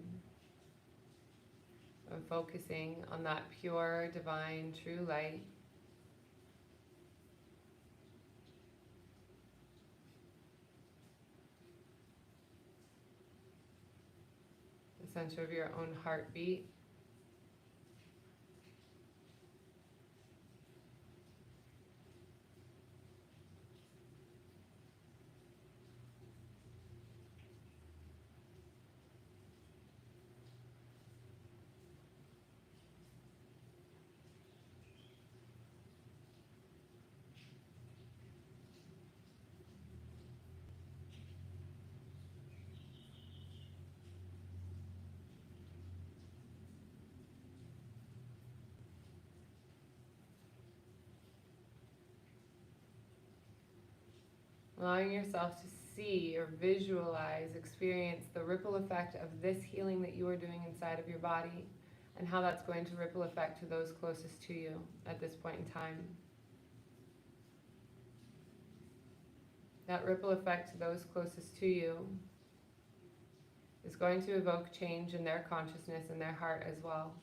And focusing on that pure, divine, true light. center of your own heartbeat. Allowing yourself to see or visualize, experience the ripple effect of this healing that you are doing inside of your body and how that's going to ripple effect to those closest to you at this point in time. That ripple effect to those closest to you is going to evoke change in their consciousness and their heart as well.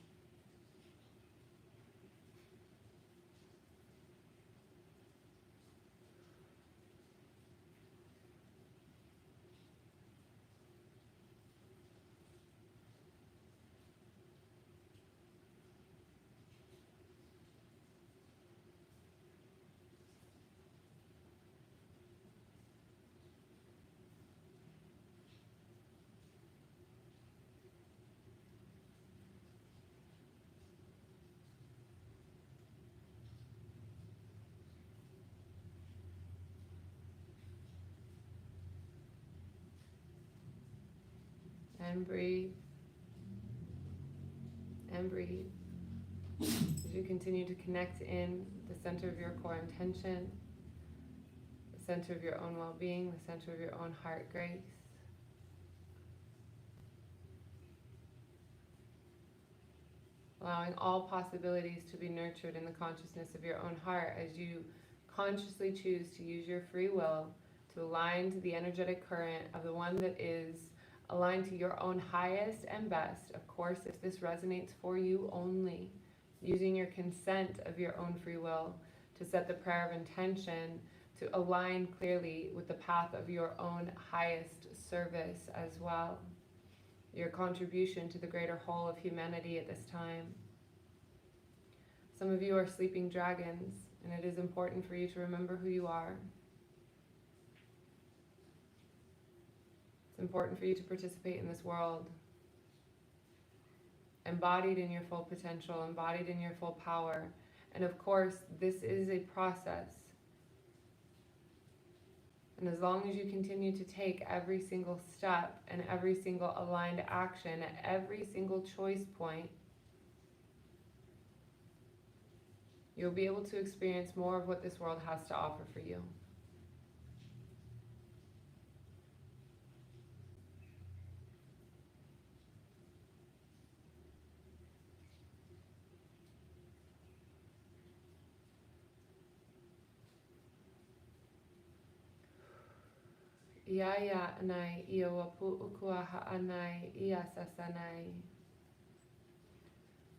And breathe. And breathe. As you continue to connect in the center of your core intention, the center of your own well-being, the center of your own heart grace. Allowing all possibilities to be nurtured in the consciousness of your own heart as you consciously choose to use your free will to align to the energetic current of the one that is aligned to your own highest and best. Of course, if this resonates for you only, using your consent of your own free will to set the prayer of intention to align clearly with the path of your own highest service as well. Your contribution to the greater whole of humanity at this time. Some of you are sleeping dragons, and it is important for you to remember who you are. It's important for you to participate in this world, embodied in your full potential, embodied in your full power. And of course, this is a process. And as long as you continue to take every single step and every single aligned action at every single choice point, you'll be able to experience more of what this world has to offer for you. Yaya anai iawapu ukuaha anai iasasanai.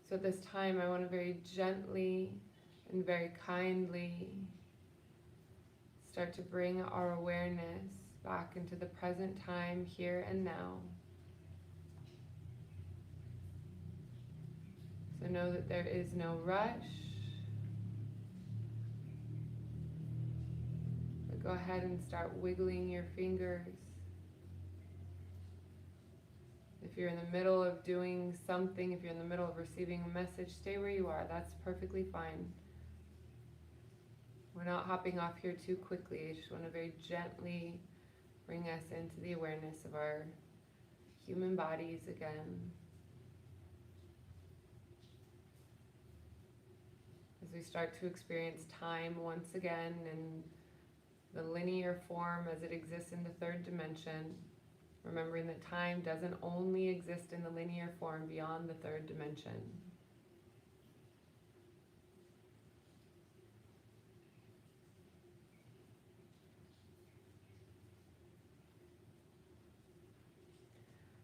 So at this time, I want to very gently and very kindly start to bring our awareness back into the present time, here and now. So know that there is no rush. But go ahead and start wiggling your fingers. If you're in the middle of doing something, if you're in the middle of receiving a message, stay where you are. That's perfectly fine. We're not hopping off here too quickly. I just want to very gently bring us into the awareness of our human bodies again. As we start to experience time once again in the linear form as it exists in the third dimension, remembering that time doesn't only exist in the linear form beyond the third dimension.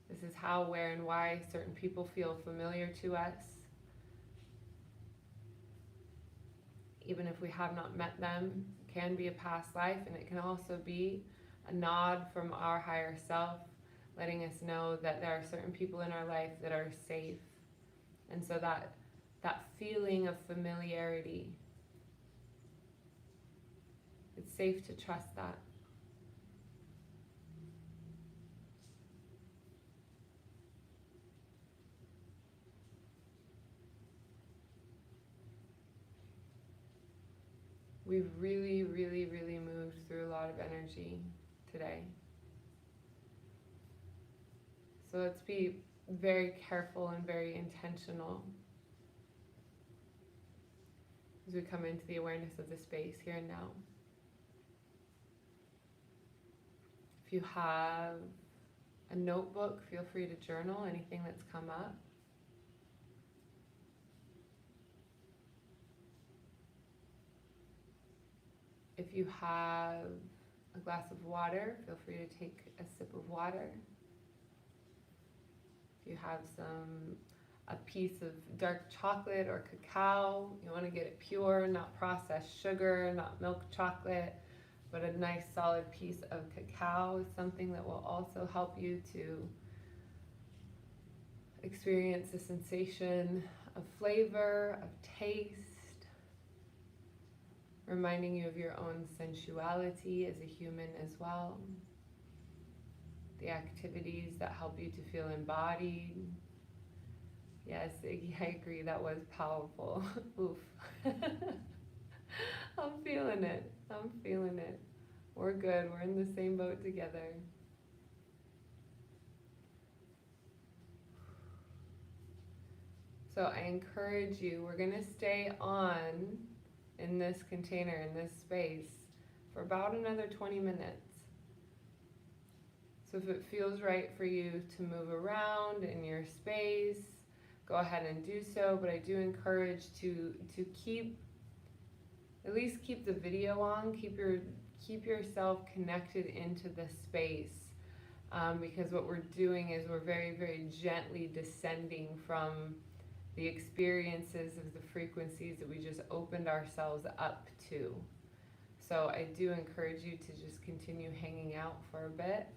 This is how, where, and why certain people feel familiar to us, even if we have not met them. It can be a past life, and it can also be a nod from our higher self, letting us know that there are certain people in our life that are safe. And so that feeling of familiarity, it's safe to trust that. We've really, really, really moved through a lot of energy today. So let's be very careful and very intentional as we come into the awareness of the space here and now. If you have a notebook, feel free to journal anything that's come up. If you have a glass of water, feel free to take a sip of water. If you have a piece of dark chocolate or cacao, you want to get it pure, not processed sugar, not milk chocolate, but a nice solid piece of cacao is something that will also help you to experience the sensation of flavor, of taste, reminding you of your own sensuality as a human as well. The activities that help you to feel embodied. Yes, Iggy, I agree, that was powerful. Oof. I'm feeling it. I'm feeling it. We're good. We're in the same boat together. So I encourage you, we're going to stay on in this container, in this space, for about another 20 minutes. So if it feels right for you to move around in your space, go ahead and do so. But I do encourage to at least keep the video on, keep yourself connected into the space, because what we're doing is we're very, very gently descending from the experiences of the frequencies that we just opened ourselves up to. So I do encourage you to just continue hanging out for a bit.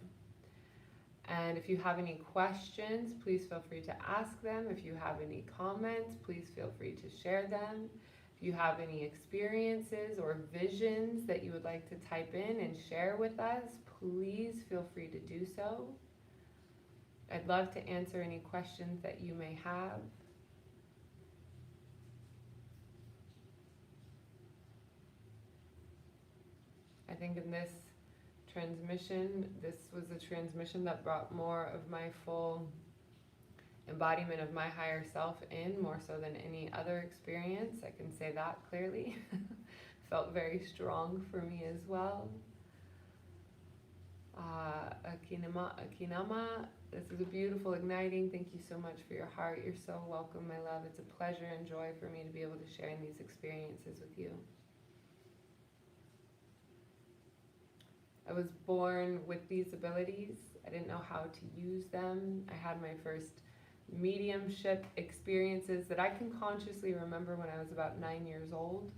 And if you have any questions, please feel free to ask them. If you have any comments, please feel free to share them. If you have any experiences or visions that you would like to type in and share with us, please feel free to do so. I'd love to answer any questions that you may have. I think in this transmission, this was a transmission that brought more of my full embodiment of my higher self in, more so than any other experience. I can say that clearly. Felt very strong for me as well. Akinama, this is a beautiful igniting. Thank you so much for your heart. You're so welcome, my love. It's a pleasure and joy for me to be able to share in these experiences with you. I was born with these abilities. I didn't know how to use them. I had my first mediumship experiences that I can consciously remember when I was about 9 years old.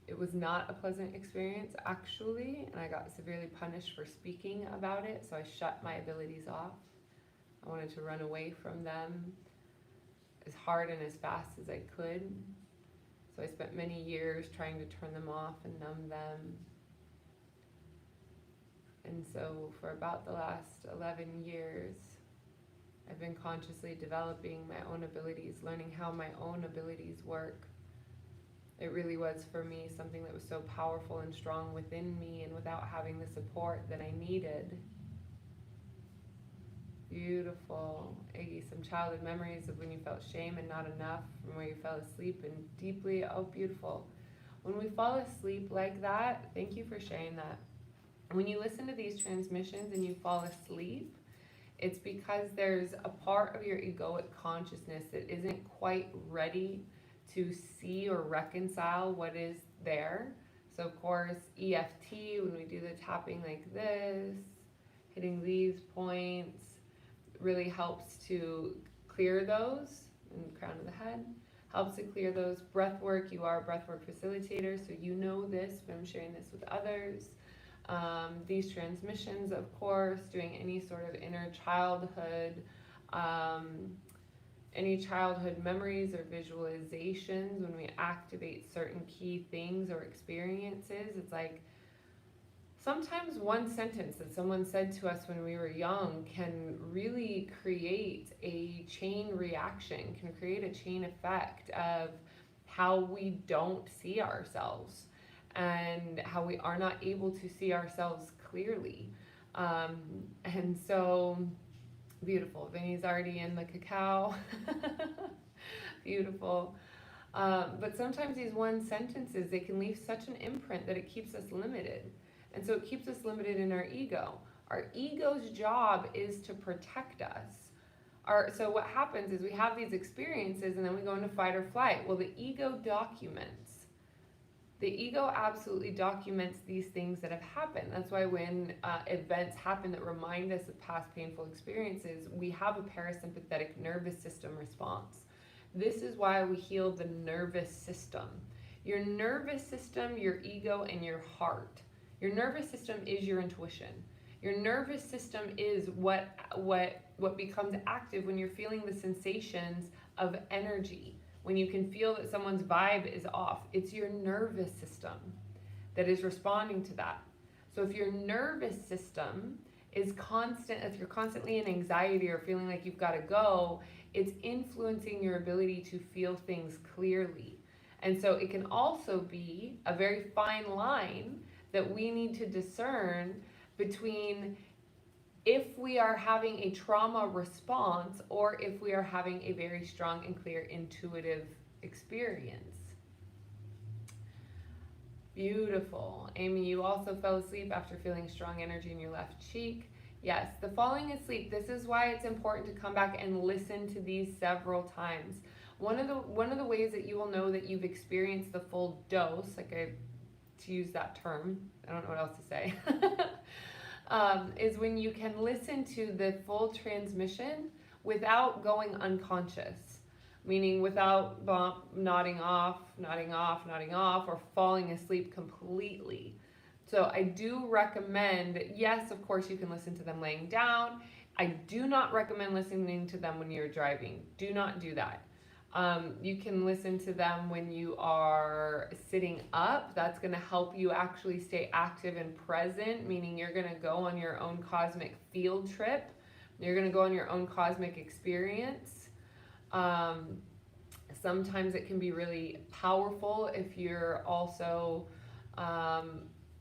It was not a pleasant experience, actually, and I got severely punished for speaking about it, so I shut my abilities off. I wanted to run away from them as hard and as fast as I could. So I spent many years trying to turn them off and numb them. And so for about the last 11 years, I've been consciously developing my own abilities, learning how my own abilities work. It really was, for me, something that was so powerful and strong within me, and without having the support that I needed. Beautiful. Iggy, some childhood memories of when you felt shame and not enough, from where you fell asleep and deeply, oh, beautiful. When we fall asleep like that, thank you for sharing that. When you listen to these transmissions and you fall asleep, it's because there's a part of your egoic consciousness that isn't quite ready to see or reconcile what is there. So of course, EFT, when we do the tapping like this, hitting these points, really helps to clear those in the crown of the head, helps to clear those. Breath work, you are a breath work facilitator, so you know this, but I'm sharing this with others. These transmissions, of course, doing any sort of inner childhood, um, any childhood memories or visualizations when we activate certain key things or experiences. It's like sometimes one sentence that someone said to us when we were young can really create a chain reaction, can create a chain effect of how we don't see ourselves and how we are not able to see ourselves clearly. Um, and so, beautiful. Vinny's already in the cacao. Beautiful. But sometimes these one sentences, they can leave such an imprint that it keeps us limited. And so it keeps us limited in our ego. Our ego's job is to protect us. So what happens is we have these experiences and then we go into fight or flight. Well, the ego documents. The ego absolutely documents these things that have happened. That's why when events happen that remind us of past painful experiences, we have a parasympathetic nervous system response. This is why we heal the nervous system. Your nervous system, your ego, and your heart. Your nervous system is your intuition. Your nervous system is what becomes active when you're feeling the sensations of energy. When you can feel that someone's vibe is off, it's your nervous system that is responding to that. So if your nervous system is constant, if you're constantly in anxiety or feeling like you've got to go, it's influencing your ability to feel things clearly. And so it can also be a very fine line that we need to discern between if we are having a trauma response or if we are having a very strong and clear intuitive experience. Beautiful. Amy, you also fell asleep after feeling strong energy in your left cheek. Yes, the falling asleep, this is why it's important to come back and listen to these several times. One of the ways that you will know that you've experienced the full dose, to use that term, I don't know what else to say, is when you can listen to the full transmission without going unconscious, meaning without nodding off, or falling asleep completely. So I do recommend, yes, of course, you can listen to them laying down. I do not recommend listening to them when you're driving. Do not do that. You can listen to them when you are sitting up. That's going to help you actually stay active and present, meaning you're going to go on your own cosmic field trip. You're going to go on your own cosmic experience. Sometimes it can be really powerful if you're also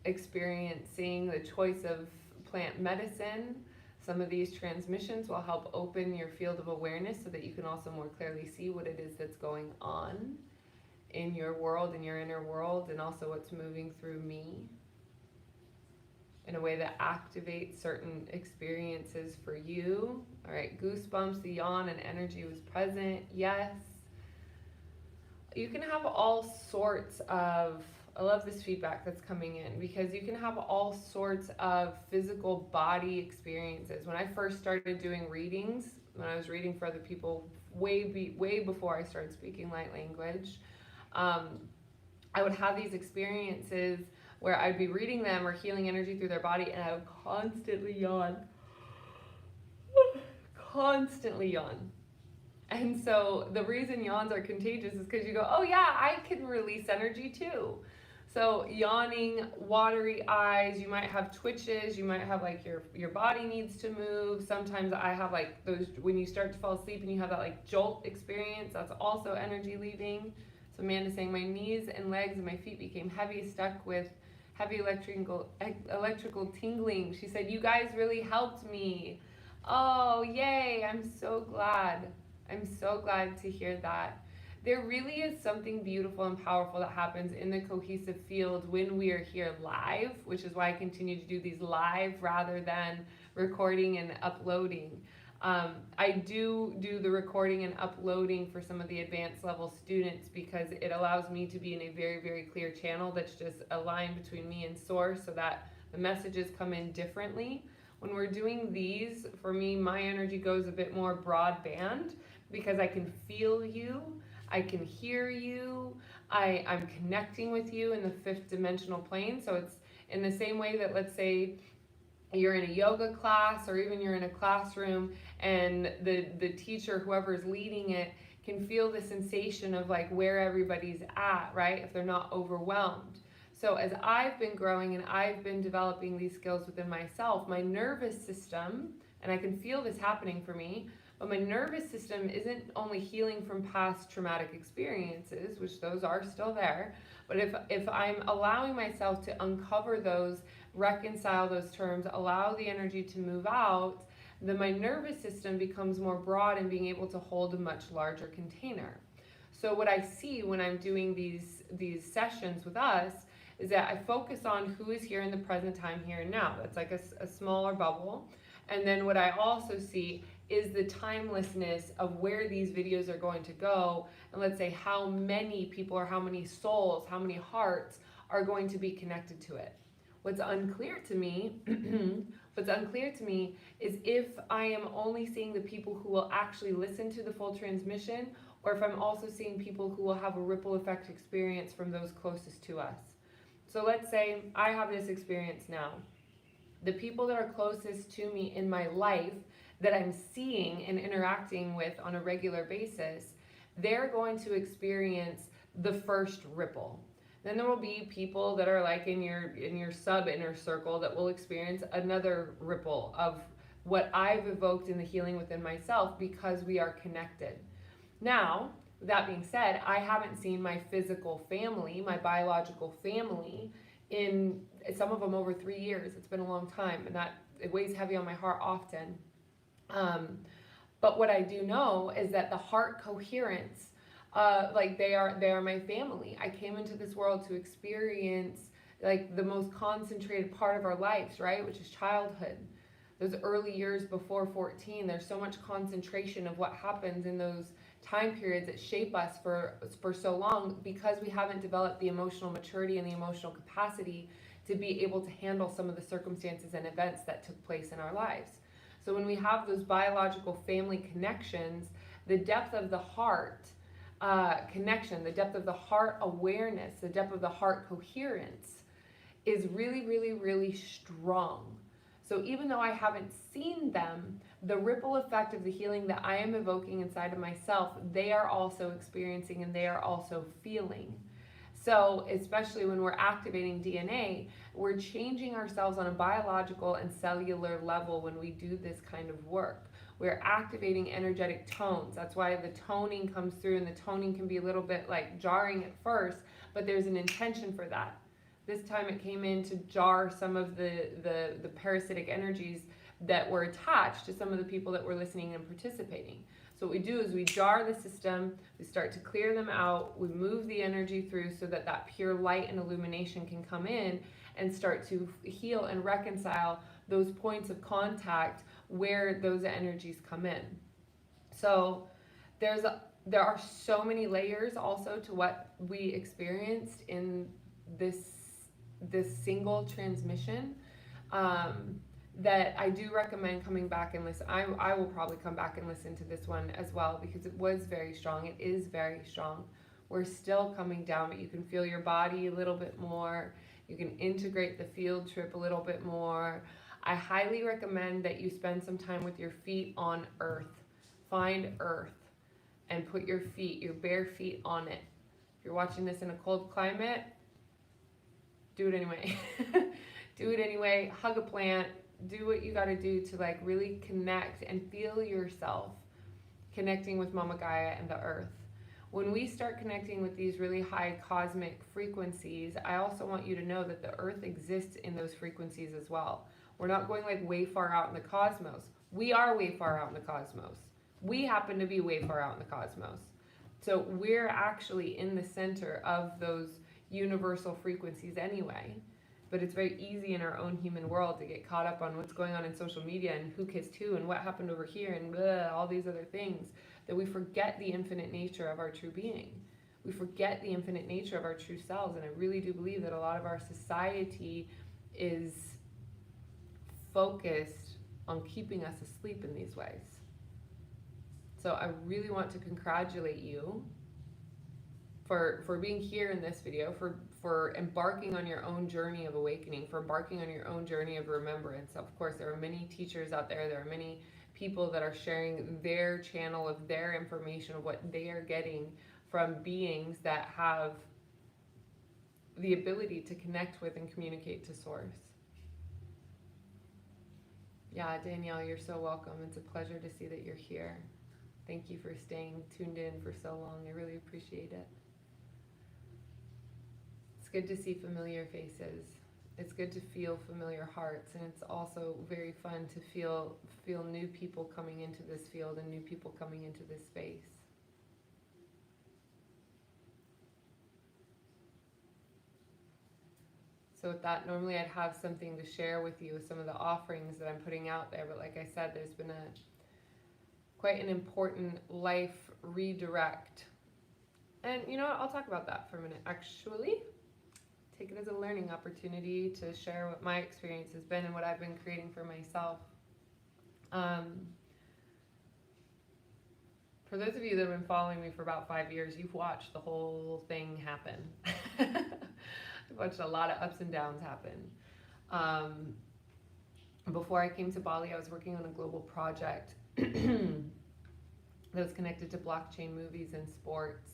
experiencing the choice of plant medicine. Some of these transmissions will help open your field of awareness so that you can also more clearly see what it is that's going on in your world, in your inner world, and also what's moving through me in a way that activates certain experiences for you. All right, goosebumps, the yawn and energy was present. Yes. You can have all sorts of, I love this feedback that's coming in because you can have all sorts of physical body experiences. When I first started doing readings, when I was reading for other people way before I started speaking light language, I would have these experiences where I'd be reading them or healing energy through their body and I would constantly yawn. Constantly yawn. And so the reason yawns are contagious is because you go, oh yeah, I can release energy too. So yawning, watery eyes, you might have twitches, you might have like your body needs to move. Sometimes I have like those, when you start to fall asleep and you have that like jolt experience, that's also energy leaving. So Amanda's saying my knees and legs and my feet became heavy, stuck with heavy electrical tingling. She said, you guys really helped me. Oh, yay, I'm so glad. I'm so glad to hear that. There really is something beautiful and powerful that happens in the cohesive field when we are here live, which is why I continue to do these live rather than recording and uploading. I do the recording and uploading for some of the advanced level students because it allows me to be in a very, very clear channel that's just a line between me and source so that the messages come in differently. When we're doing these, for me, my energy goes a bit more broadband because I can feel you, I can hear you, I'm connecting with you in the fifth dimensional plane. So In the same way that, let's say, you're in a yoga class, or even you're in a classroom, and the teacher, whoever is leading it, can feel the sensation of like where everybody's at, right? If they're not overwhelmed. So as I've been growing and I've been developing these skills within myself, my nervous system, and I can feel this happening for me, but my nervous system isn't only healing from past traumatic experiences, which those are still there, but if I'm allowing myself to uncover those, reconcile those terms, allow the energy to move out, then my nervous system becomes more broad and being able to hold a much larger container. So what I see when I'm doing these sessions with us is that I focus on who is here in the present time, here and now. That's like a smaller bubble. And then what I also see is the timelessness of where these videos are going to go, and let's say how many people or how many souls, how many hearts are going to be connected to it. What's unclear to me is if I am only seeing the people who will actually listen to the full transmission, or if I'm also seeing people who will have a ripple effect experience from those closest to us. So let's say I have this experience now. The people that are closest to me in my life that I'm seeing and interacting with on a regular basis, they're going to experience the first ripple. Then there will be people that are like in your sub inner circle that will experience another ripple of what I've evoked in the healing within myself, because we are connected. Now, that being said, I haven't seen my physical family, my biological family, in some of them over 3 years. It's been a long time, and that it weighs heavy on my heart often. But what I do know is that the heart coherence, like they are my family. I came into this world to experience like the most concentrated part of our lives, right? Which is childhood. Those early years before 14, there's so much concentration of what happens in those time periods that shape us for so long, because we haven't developed the emotional maturity and the emotional capacity to be able to handle some of the circumstances and events that took place in our lives. So when we have those biological family connections, the depth of the heart connection, the depth of the heart awareness, the depth of the heart coherence is really, really, really strong. So even though I haven't seen them, the ripple effect of the healing that I am evoking inside of myself, they are also experiencing and they are also feeling. So especially when we're activating DNA, we're changing ourselves on a biological and cellular level when we do this kind of work. We're activating energetic tones. That's why the toning comes through, and the toning can be a little bit like jarring at first, but there's an intention for that. This time it came in to jar some of the parasitic energies that were attached to some of the people that were listening and participating. So what we do is we jar the system, we start to clear them out, we move the energy through so that that pure light and illumination can come in and start to heal and reconcile those points of contact where those energies come in. So there are so many layers also to what we experienced in this single transmission, that I do recommend coming back and listen. I will probably come back and listen to this one as well, because it was very strong. It is very strong. We're still coming down, but you can feel your body a little bit more. You can integrate the field trip a little bit more. I highly recommend that you spend some time with your feet on earth. Find earth and put your feet, your bare feet on it. If you're watching this in a cold climate, do it anyway. Do it anyway. Hug a plant. Do what you got to do to like really connect and feel yourself connecting with Mama Gaia and the earth. When we start connecting with these really high cosmic frequencies, I also want you to know that the earth exists in those frequencies as well. We're not going like way far out in the cosmos. We are way far out in the cosmos. We happen to be way far out in the cosmos. So we're actually in the center of those universal frequencies anyway. But it's very easy in our own human world to get caught up on what's going on in social media and who kissed who and what happened over here and blah, all these other things, that we forget the infinite nature of our true being. We forget the infinite nature of our true selves, and I really do believe that a lot of our society is focused on keeping us asleep in these ways. So I really want to congratulate you for being here in this video, for embarking on your own journey of awakening, for embarking on your own journey of remembrance. Of course, there are many teachers out there. There are many people that are sharing their channel of their information of what they are getting from beings that have the ability to connect with and communicate to source. Yeah, Danielle, you're so welcome. It's a pleasure to see that you're here. Thank you for staying tuned in for so long. I really appreciate it. It's good to see familiar faces. It's good to feel familiar hearts, and it's also very fun to feel new people coming into this field and new people coming into this space. So with that, normally I'd have something to share with you with some of the offerings that I'm putting out there, but like I said, there's been quite an important life redirect. And you know what, I'll talk about that for a minute. Actually, take it as a learning opportunity to share what my experience has been and what I've been creating for myself. For those of you that have been following me for about 5 years, you've watched the whole thing happen. I've watched a lot of ups and downs happen. Before I came to Bali, I was working on a global project that was connected to blockchain movies and sports.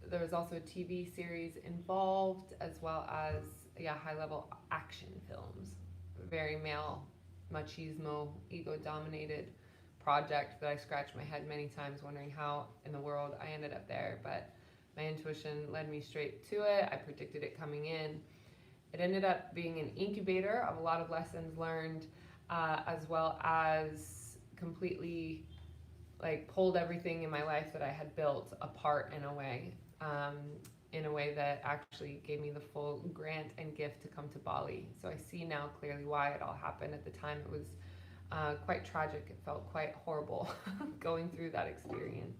There was also a TV series involved, as well as high-level action films. Very male, machismo, ego-dominated project that I scratched my head many times wondering how in the world I ended up there, but my intuition led me straight to it. I predicted it coming in. It ended up being an incubator of a lot of lessons learned, as well as completely pulled everything in my life that I had built apart in a way that actually gave me the full grant and gift to come to Bali. So I see now clearly why it all happened. At the time, it was quite tragic. It felt quite horrible going through that experience.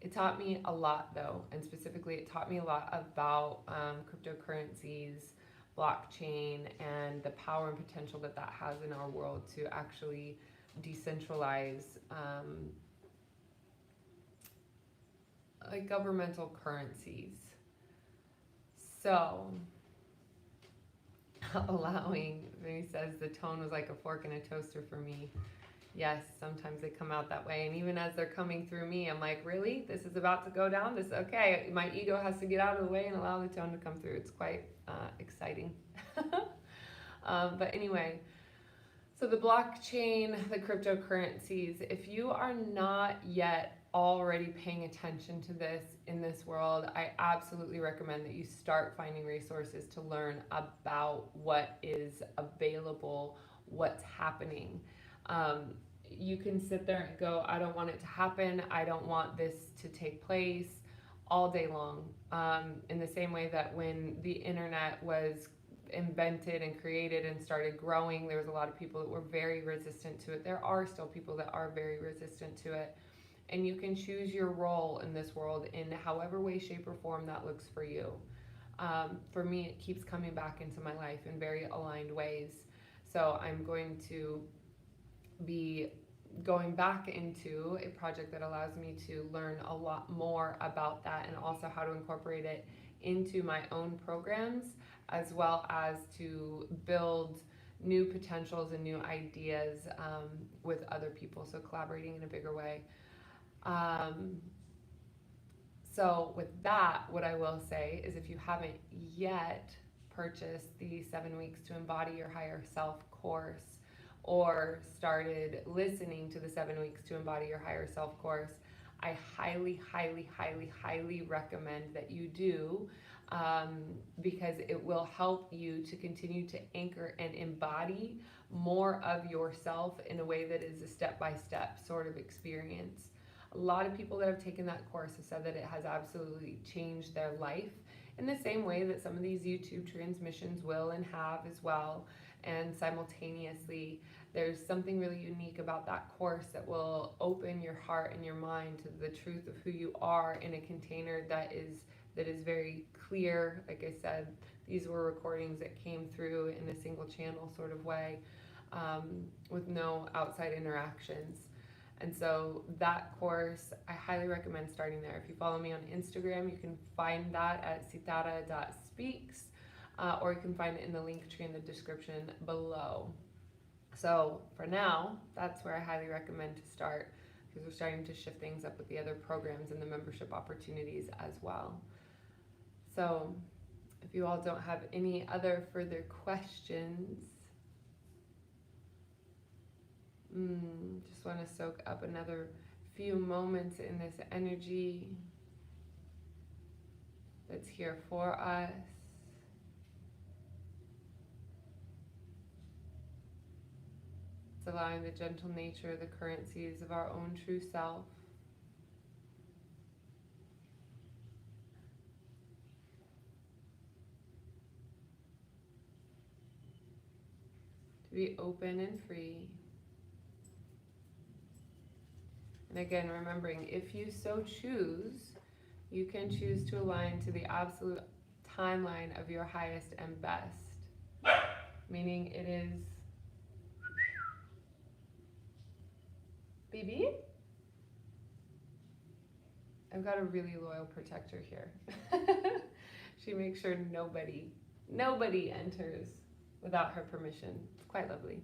It taught me a lot, though, and specifically it taught me a lot about cryptocurrencies, blockchain, and the power and potential that has in our world to actually decentralize governmental currencies. So, allowing, he says the tone was like a fork in a toaster for me. Yes, sometimes they come out that way, and even as they're coming through me, I'm like, really? This is about to go down? Okay, my ego has to get out of the way and allow the tone to come through. It's quite exciting. But anyway, so the blockchain, the cryptocurrencies, if you are not yet already paying attention to this in this world, I absolutely recommend that you start finding resources to learn about what is available, what's happening. You can sit there and go, I don't want it to happen, I don't want this to take place, all day long. In the same way that when the internet was invented and created and started growing, there was a lot of people that were very resistant to it. There are still people that are very resistant to it. And you can choose your role in this world in however way, shape, or form that looks for you. For me, it keeps coming back into my life in very aligned ways. So I'm going to be going back into a project that allows me to learn a lot more about that, and also how to incorporate it into my own programs, as well as to build new potentials and new ideas with other people, so collaborating in a bigger way. So with that, what I will say is, if you haven't yet purchased the 7 Weeks to Embody Your Higher Self course, or started listening to the 7 Weeks to Embody Your Higher Self course, I highly, highly, highly, highly recommend that you do, because it will help you to continue to anchor and embody more of yourself in a way that is a step-by-step sort of experience. A lot of people that have taken that course have said that it has absolutely changed their life, in the same way that some of these YouTube transmissions will and have as well. And simultaneously, there's something really unique about that course that will open your heart and your mind to the truth of who you are in a container that is very clear. Like I said, these were recordings that came through in a single channel sort of way, with no outside interactions. And so that course, I highly recommend starting there. If you follow me on Instagram, you can find that at sitara.speaks, or you can find it in the link tree in the description below. So for now, that's where I highly recommend to start, because we're starting to shift things up with the other programs and the membership opportunities as well. So if you all don't have any other further questions, just want to soak up another few moments in this energy that's here for us. It's allowing the gentle nature, the currencies of our own true self to be open and free. And again, remembering, if you so choose, you can choose to align to the absolute timeline of your highest and best. Meaning it is... Baby? I've got a really loyal protector here. She makes sure nobody enters without her permission. It's quite lovely.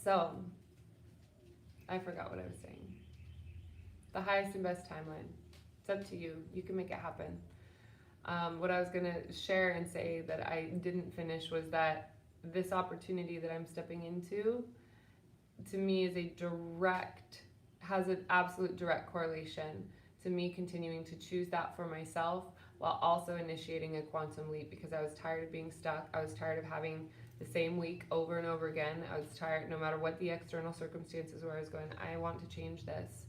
So, I forgot what I was saying. The highest and best timeline. It's up to you. You can make it happen. What I was going to share and say that I didn't finish was that this opportunity that I'm stepping into, to me, has an absolute direct correlation to me continuing to choose that for myself, while also initiating a quantum leap, because I was tired of being stuck. I was tired of having the same week over and over again. I was tired, no matter what the external circumstances were, I was going, I want to change this.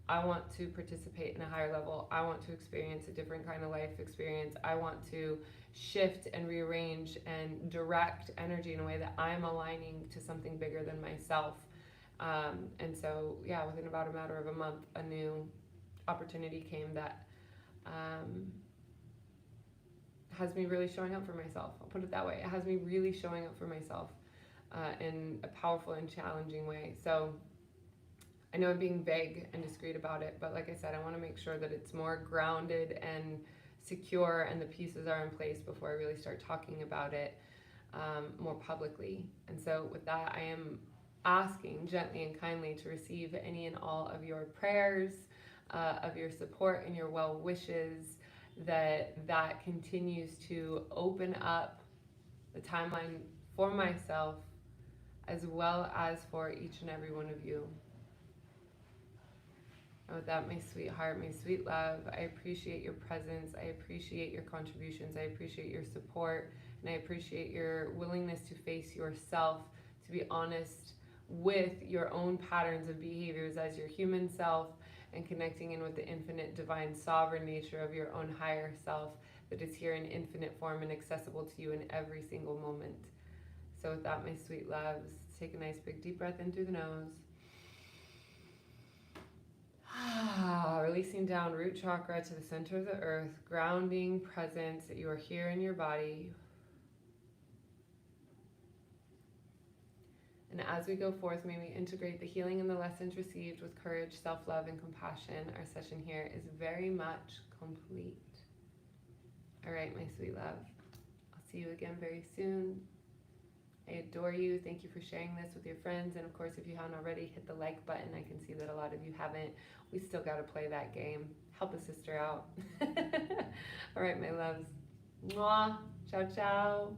I want to participate in a higher level. I want to experience a different kind of life experience. I want to shift and rearrange and direct energy in a way that I'm aligning to something bigger than myself. And so, yeah, within about a matter of a month, a new opportunity came that has me really showing up for myself. I'll put it that way. It has me really showing up for myself in a powerful and challenging way. So I know I'm being vague and discreet about it, but like I said, I want to make sure that it's more grounded and secure and the pieces are in place before I really start talking about it more publicly. And so with that, I am asking gently and kindly to receive any and all of your prayers, of your support and your well wishes, that continues to open up the timeline for myself as well as for each and every one of you. And with that, my sweetheart, my sweet love, I appreciate your presence, I appreciate your contributions, I appreciate your support, and I appreciate your willingness to face yourself, to be honest with your own patterns of behaviors as your human self, and connecting in with the infinite, divine, sovereign nature of your own higher self that is here in infinite form and accessible to you in every single moment. So with that, my sweet loves, take a nice big deep breath in through the nose. Releasing down root chakra to the center of the earth, grounding presence that you are here in your body. And as we go forth, may we integrate the healing and the lessons received with courage, self-love, and compassion. Our session here is very much complete. All right, my sweet love. I'll see you again very soon. I adore you. Thank you for sharing this with your friends. And of course, if you haven't already, hit the like button. I can see that a lot of you haven't. We still got to play that game. Help a sister out. All right, my loves. Mwah. Ciao, ciao.